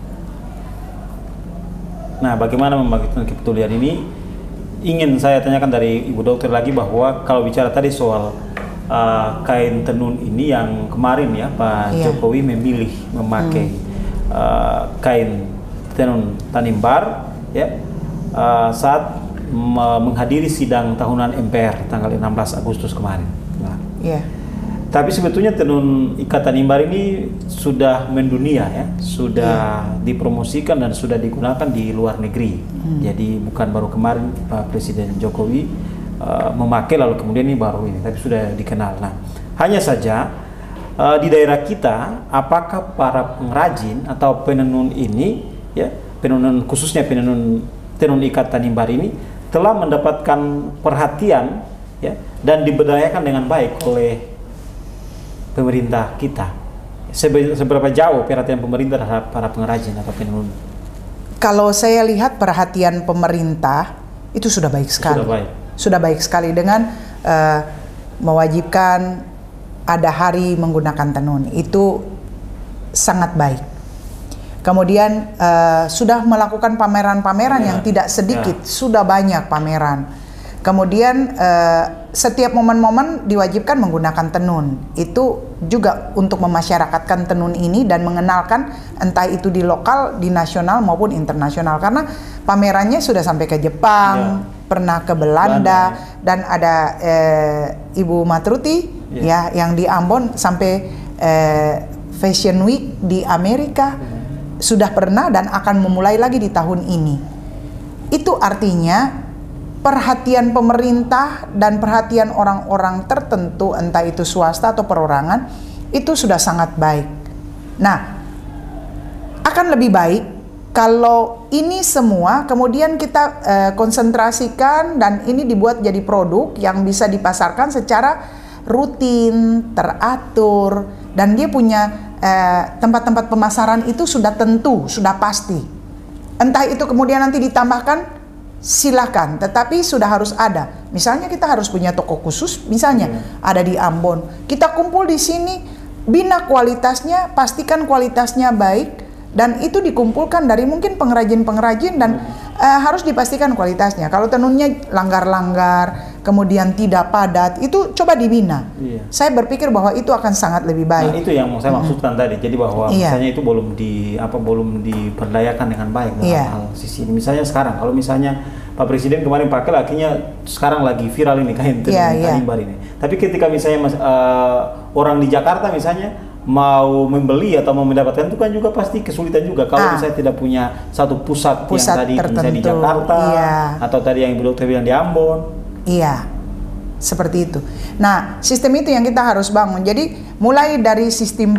Nah, bagaimana membangkitkan kepedulian ini? Ingin saya tanyakan dari Ibu Dokter lagi bahwa kalau bicara tadi soal kain tenun ini yang kemarin ya Pak Jokowi memilih memakai kain tenun Tanimbar ya saat menghadiri sidang tahunan MPR tanggal 16 Agustus kemarin. Nah, tapi sebetulnya tenun ikat Tanimbar ini sudah mendunia ya, sudah dipromosikan dan sudah digunakan di luar negeri. Jadi bukan baru kemarin Pak Presiden Jokowi memakai lalu kemudian ini baru ini, tapi sudah dikenal. Nah, hanya saja di daerah kita, apakah para pengrajin atau penenun ini, ya penenun khususnya penenun tenun ikat Tanimbar ini telah mendapatkan perhatian ya dan diberdayakan dengan baik oleh pemerintah kita? Seberapa jauh perhatian pemerintah terhadap para pengrajin atau penenun? Kalau saya lihat perhatian pemerintah itu sudah baik sekali. Sudah baik sekali dengan mewajibkan ada hari menggunakan tenun. Itu sangat baik. Kemudian sudah melakukan pameran-pameran yang tidak sedikit, sudah banyak pameran. Kemudian setiap momen-momen diwajibkan menggunakan tenun. Itu juga untuk memasyarakatkan tenun ini dan mengenalkan entah itu di lokal, di nasional maupun internasional. Karena pamerannya sudah sampai ke Jepang, pernah ke Belanda, dan ada Ibu Matruti ya yang di Ambon sampai Fashion Week di Amerika sudah pernah dan akan memulai lagi di tahun ini. Itu artinya perhatian pemerintah dan perhatian orang-orang tertentu, entah itu swasta atau perorangan, itu sudah sangat baik. Nah, akan lebih baik kalau ini semua kemudian kita konsentrasikan dan ini dibuat jadi produk yang bisa dipasarkan secara rutin, teratur, dan dia punya tempat-tempat pemasaran itu sudah tentu, sudah pasti. Entah itu kemudian nanti ditambahkan, silakan, tetapi sudah harus ada. Misalnya kita harus punya toko khusus, misalnya ada di Ambon. Kita kumpul di sini, bina kualitasnya, pastikan kualitasnya baik, dan itu dikumpulkan dari mungkin pengrajin-pengrajin dan harus dipastikan kualitasnya. Kalau tenunnya langgar-langgar, kemudian tidak padat, itu coba dibina. Saya berpikir bahwa itu akan sangat lebih baik. Nah, itu yang saya maksudkan tadi. Jadi bahwa misalnya itu belum diperdayakan dengan baik dalam hal sisi ini. Misalnya sekarang, kalau misalnya Pak Presiden kemarin pakai, akhirnya sekarang lagi viral ini kain tenun Tanimbar ini. Tapi ketika misalnya orang di Jakarta misalnya mau membeli atau mau mendapatkan itu kan juga pasti kesulitan juga kalau misalnya tidak punya satu pusat yang tadi tertentu, misalnya di Jakarta atau tadi yang Ibu Dokter bilang di Ambon. Iya, seperti itu. Nah, sistem itu yang kita harus bangun. Jadi mulai dari sistem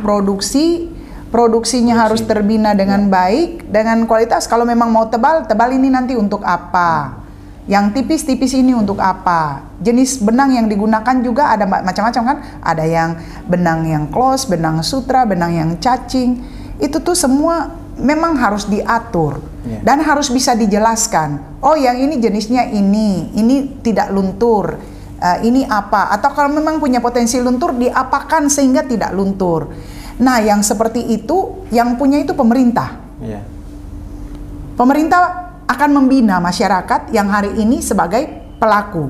produksinya harus terbina dengan baik, dengan kualitas. Kalau memang mau tebal ini nanti untuk apa? Yang tipis-tipis ini untuk apa? Jenis benang yang digunakan juga ada macam-macam kan? Ada yang benang yang close, benang sutra, benang yang cacing. Itu tuh semua memang harus diatur dan harus bisa dijelaskan. Oh, yang ini jenisnya ini tidak luntur, ini apa? Atau kalau memang punya potensi luntur, diapakan sehingga tidak luntur. Nah, yang seperti itu, yang punya itu pemerintah. Pemerintah akan membina masyarakat yang hari ini sebagai pelaku.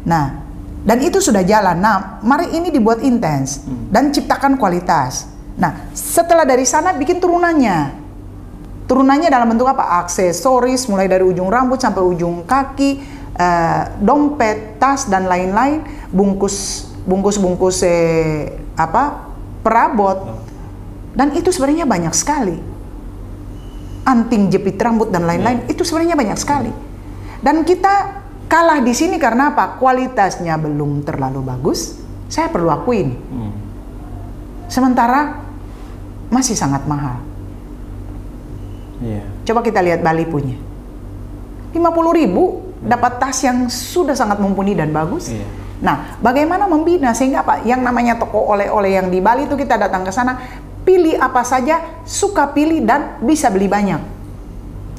Nah, dan itu sudah jalan. Nah, mari ini dibuat intens dan ciptakan kualitas. Nah, setelah dari sana bikin turunannya. Turunannya dalam bentuk apa? Aksesoris, mulai dari ujung rambut sampai ujung kaki, dompet, tas dan lain-lain, bungkus perabot. Dan itu sebenarnya banyak sekali. Anting jepit rambut dan lain-lain, itu sebenarnya banyak sekali. Dan kita kalah di sini karena apa? Kualitasnya belum terlalu bagus. Saya perlu akuin. Sementara masih sangat mahal. Coba kita lihat Bali punya. 50.000 dapat tas yang sudah sangat mumpuni dan bagus. Nah, bagaimana membina sehingga apa? Yang namanya toko oleh-oleh yang di Bali itu kita datang ke sana, pilih apa saja, suka pilih dan bisa beli banyak.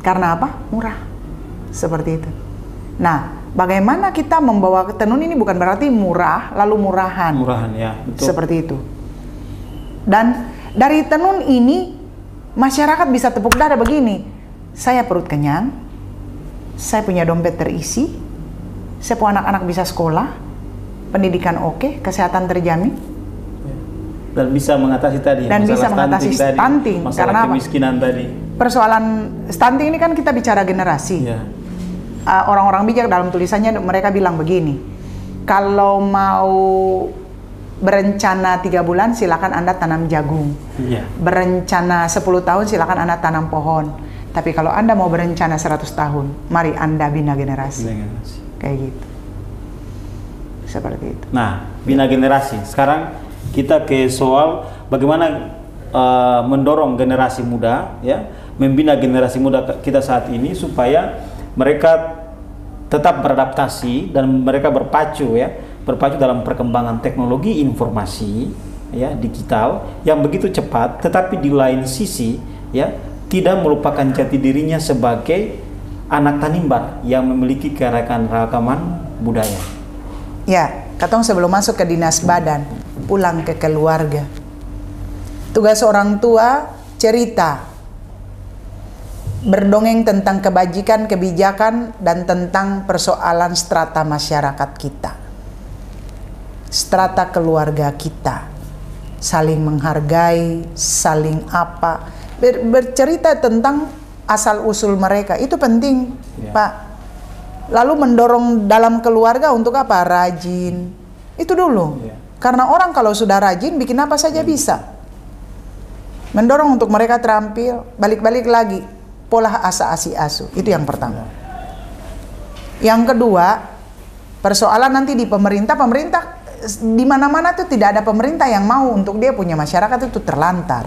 Karena apa? Murah. Seperti itu. Nah, bagaimana kita membawa ke tenun ini bukan berarti murah lalu murahan. Murahan, ya, betul. Seperti itu. Dan dari tenun ini masyarakat bisa tepuk dada begini. Saya perut kenyang, saya punya dompet terisi, saya punya anak-anak bisa sekolah, pendidikan oke, kesehatan terjamin, dan bisa mengatasi tadi. Dan bisa mengatasi stunting. Masalah karena kemiskinan apa? tadi. Persoalan stunting ini kan kita bicara generasi. Orang-orang bijak dalam tulisannya mereka bilang begini, kalau mau berencana 3 bulan silakan Anda tanam jagung. Berencana 10 tahun silakan Anda tanam pohon. Tapi kalau Anda mau berencana 100 tahun, mari Anda bina generasi. Kayak gitu. Seperti itu. Nah, bina generasi. Sekarang kita ke soal bagaimana mendorong generasi muda, ya, membina generasi muda kita saat ini supaya mereka tetap beradaptasi dan mereka berpacu dalam perkembangan teknologi informasi, ya, digital yang begitu cepat, tetapi di lain sisi, ya, tidak melupakan jati dirinya sebagai anak Tanimbar yang memiliki keragaman budaya. Ya, katong sebelum masuk ke dinas badan, pulang ke keluarga. Tugas orang tua cerita, berdongeng tentang kebajikan, kebijakan, dan tentang persoalan strata masyarakat kita. Strata keluarga kita. Saling menghargai, saling apa. Bercerita tentang asal-usul mereka. Itu penting, Pak. Lalu mendorong dalam keluarga untuk apa? Rajin. Itu dulu. Karena orang kalau sudah rajin, bikin apa saja bisa. Mendorong untuk mereka terampil, balik-balik lagi. Pola asa asi asu, itu yang pertama. Yang kedua, persoalan nanti di pemerintah di mana-mana tuh tidak ada pemerintah yang mau untuk dia punya masyarakat itu terlantar.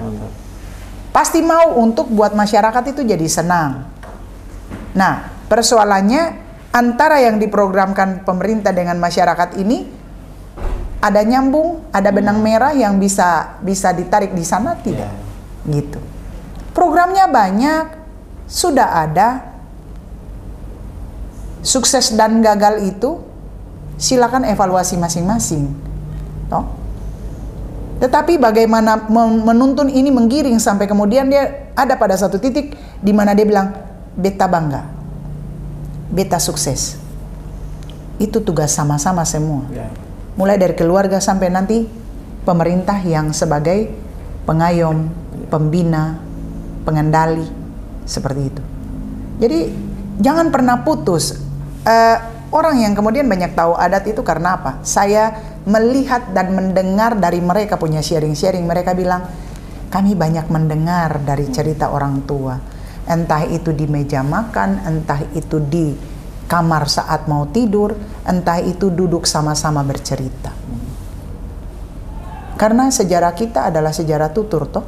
Pasti mau untuk buat masyarakat itu jadi senang. Nah, persoalannya antara yang diprogramkan pemerintah dengan masyarakat ini ada nyambung, ada benang merah yang bisa ditarik di sana tidak? Gitu. Programnya banyak. Sudah ada, sukses dan gagal itu silakan evaluasi masing-masing, toh. Tetapi bagaimana menuntun ini menggiring sampai kemudian dia ada pada satu titik di mana dia bilang beta bangga, beta sukses. Itu tugas sama-sama semua, mulai dari keluarga sampai nanti pemerintah yang sebagai pengayom, pembina, pengendali. Seperti itu. Jadi jangan pernah putus. Orang yang kemudian banyak tahu adat itu karena apa? Saya melihat dan mendengar dari mereka punya sharing-sharing. Mereka bilang, kami banyak mendengar dari cerita orang tua. Entah itu di meja makan, entah itu di kamar saat mau tidur, entah itu duduk sama-sama bercerita. Karena sejarah kita adalah sejarah tutur, toh.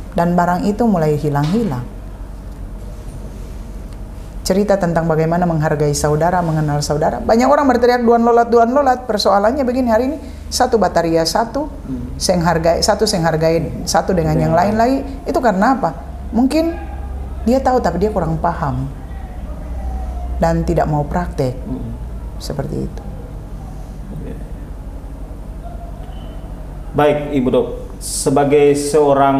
Dan barang itu mulai hilang-hilang. cerita tentang bagaimana menghargai saudara, mengenal saudara. Banyak orang berteriak duan lolat. Persoalannya begini, hari ini satu bataria satu, seng hargai satu dengan yang lain lagi. Itu karena apa? Mungkin dia tahu tapi dia kurang paham dan tidak mau praktek. Seperti itu. Baik, Ibu Dok, sebagai seorang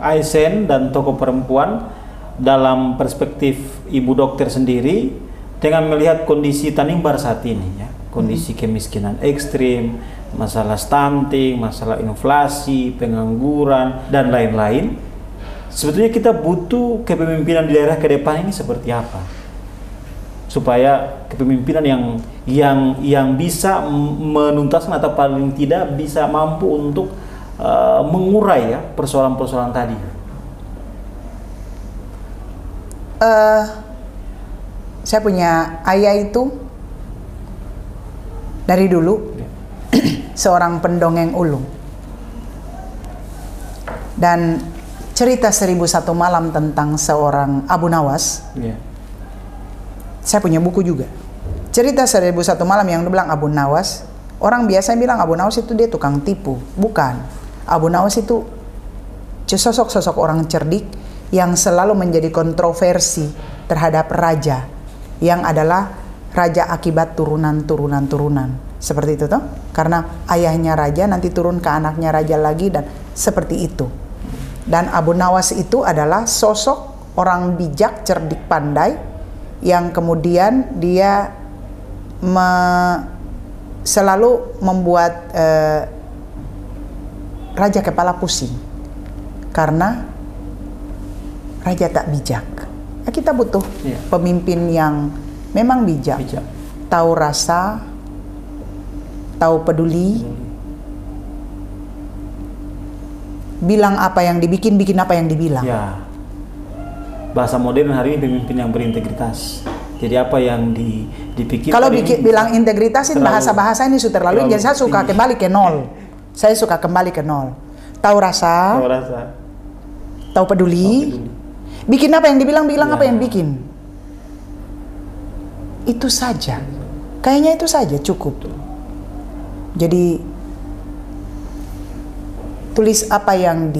ASN dan tokoh perempuan, dalam perspektif Ibu Dokter sendiri, dengan melihat kondisi Tanimbar saat ini, ya, kondisi kemiskinan ekstrim, masalah stunting, masalah inflasi, pengangguran, dan lain-lain, sebetulnya kita butuh kepemimpinan di daerah ke depan ini seperti apa? Supaya kepemimpinan yang bisa menuntaskan atau paling tidak bisa mampu untuk mengurai ya persoalan-persoalan tadi. Saya punya ayah itu dari dulu seorang pendongeng ulung, dan cerita 1001 malam tentang seorang Abu Nawas. Saya punya buku juga, cerita 1001 malam yang dibilang Abu Nawas. Orang biasa bilang Abu Nawas itu dia tukang tipu. Bukan. Abu Nawas itu sosok orang cerdik yang selalu menjadi kontroversi terhadap raja, yang adalah raja akibat turunan. Seperti itu toh? Karena ayahnya raja nanti turun ke anaknya raja lagi, dan seperti itu. Dan Abu Nawas itu adalah sosok orang bijak, cerdik, pandai, yang kemudian dia selalu membuat raja kepala pusing karena raja tak bijak. Ya, kita butuh pemimpin yang memang bijak, tahu rasa, tahu peduli, bilang apa yang dibikin, bikin apa yang dibilang. Ya. Bahasa modern hari ini pemimpin yang berintegritas. Jadi apa yang dipikirkan. Kalau bilang integritas ini bahasa-bahasa ini sudah terlalu. Jadi saya suka kembali ke nol. Saya suka kembali ke nol. Tahu rasa, tahu peduli. Bikin apa yang dibilang, apa yang bikin. Itu saja. Kayaknya itu saja cukup. Jadi tulis apa yang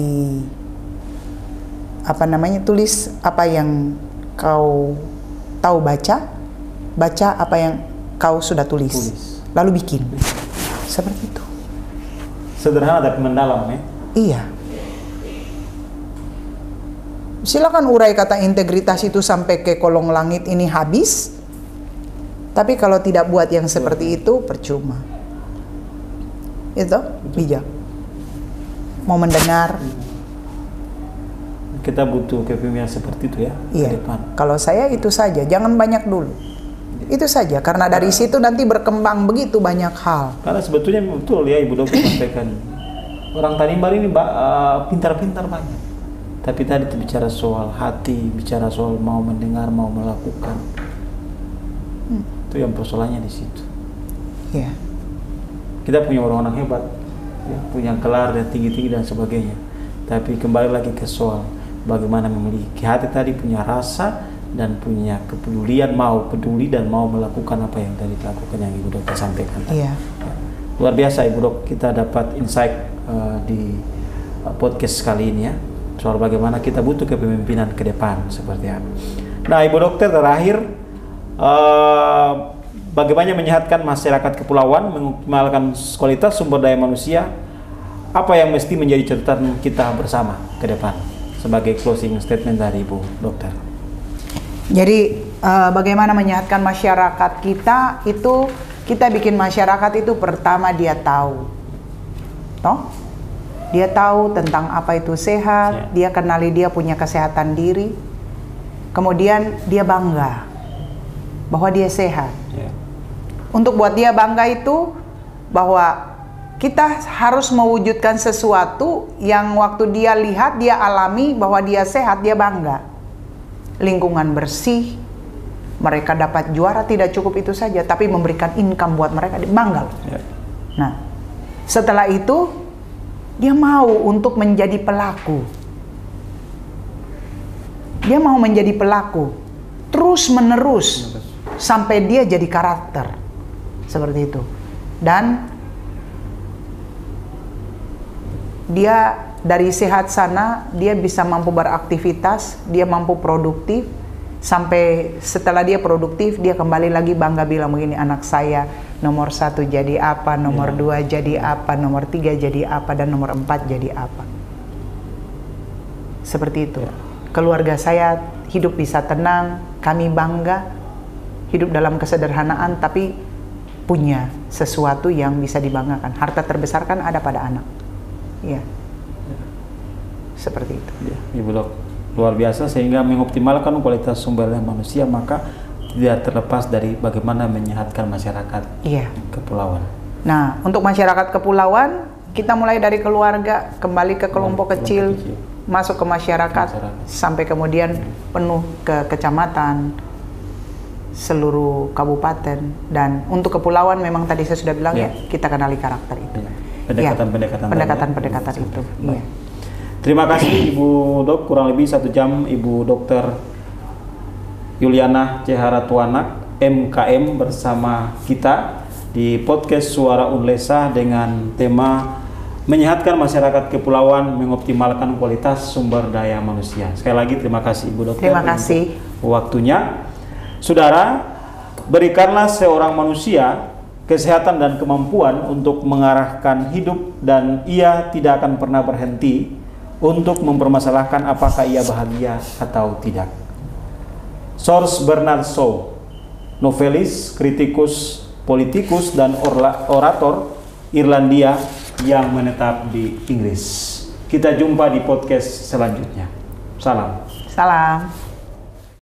tulis apa yang kau tahu, baca apa yang kau sudah tulis. Lalu bikin. Seperti itu. Sederhana tapi mendalam ya. Iya. Silakan urai kata integritas itu sampai ke kolong langit ini habis. Tapi kalau tidak buat yang seperti itu, percuma. Itu bijak. Mau mendengar. Kita butuh kepemimpinan seperti itu ya. Iya. Kalau saya itu saja, jangan banyak dulu. Itu saja, karena dari situ nanti berkembang begitu banyak hal. Karena sebetulnya betul ya Ibu Dokter sampaikan. Orang Tanimbar ini pintar-pintar banyak. Tapi tadi itu bicara soal hati, bicara soal mau mendengar, mau melakukan. Itu yang persoalannya di situ. Iya. Kita punya orang-orang hebat, ya, punya gelar dan tinggi-tinggi dan sebagainya. Tapi kembali lagi ke soal bagaimana memiliki hati tadi, punya rasa dan punya kepedulian, mau peduli dan mau melakukan apa yang tadi dilakukan yang Ibu Dokter sampaikan. Iya. Ya. Luar biasa Ibu Dok, kita dapat insight di podcast kali ini ya. Soal bagaimana kita butuh kepemimpinan ke depan seperti apa. Nah Ibu Dokter, terakhir bagaimana menyehatkan masyarakat kepulauan, mengoptimalkan kualitas sumber daya manusia, apa yang mesti menjadi catatan kita bersama ke depan sebagai closing statement dari Ibu Dokter. Jadi bagaimana menyehatkan masyarakat kita itu, kita bikin masyarakat itu pertama dia tahu, toh? Dia tahu tentang apa itu sehat, dia kenali dia punya kesehatan diri, kemudian dia bangga bahwa dia sehat. Untuk buat dia bangga itu bahwa kita harus mewujudkan sesuatu yang waktu dia lihat, dia alami bahwa dia sehat, dia bangga. Lingkungan bersih, mereka dapat juara, tidak cukup itu saja, tapi memberikan income buat mereka, bangga. Nah, setelah itu dia mau untuk menjadi pelaku. Dia mau menjadi pelaku. terus menerus sampai dia jadi karakter seperti itu. Dan dia dari sehat sana, dia bisa mampu beraktivitas, dia mampu produktif, sampai setelah dia produktif, dia kembali lagi bangga bilang begini, anak saya nomor 1 jadi apa, nomor 2 jadi apa, nomor 3 jadi apa, dan nomor 4 jadi apa. Seperti itu. Keluarga saya hidup bisa tenang, kami bangga, hidup dalam kesederhanaan, tapi punya sesuatu yang bisa dibanggakan. Harta terbesar kan ada pada anak. Iya. Seperti itu. Ya, Ibu Dok, luar biasa, sehingga mengoptimalkan kualitas sumber daya manusia maka tidak terlepas dari bagaimana menyehatkan masyarakat kepulauan. Nah, untuk masyarakat kepulauan, kita mulai dari keluarga, kembali ke kelompok kecil, masuk ke masyarakat, sampai kemudian penuh ke kecamatan, seluruh kabupaten. Dan untuk kepulauan memang tadi saya sudah bilang kita kenali karakter itu. Pendekatan-pendekatan itu. Iya. Terima kasih Ibu Dok, kurang lebih 1 jam Ibu Dokter Yuliana Chehara Tuanak, MKM, bersama kita di podcast Suara Unlesa dengan tema menyehatkan masyarakat kepulauan, mengoptimalkan kualitas sumber daya manusia. Sekali lagi terima kasih Ibu Dokter. Terima kasih waktunya. Saudara, berikanlah seorang manusia kesehatan dan kemampuan untuk mengarahkan hidup, dan ia tidak akan pernah berhenti untuk mempermasalahkan apakah ia bahagia atau tidak. George Bernard Shaw, novelis, kritikus, politikus, dan orator Irlandia yang menetap di Inggris. Kita jumpa di podcast selanjutnya. Salam. Salam.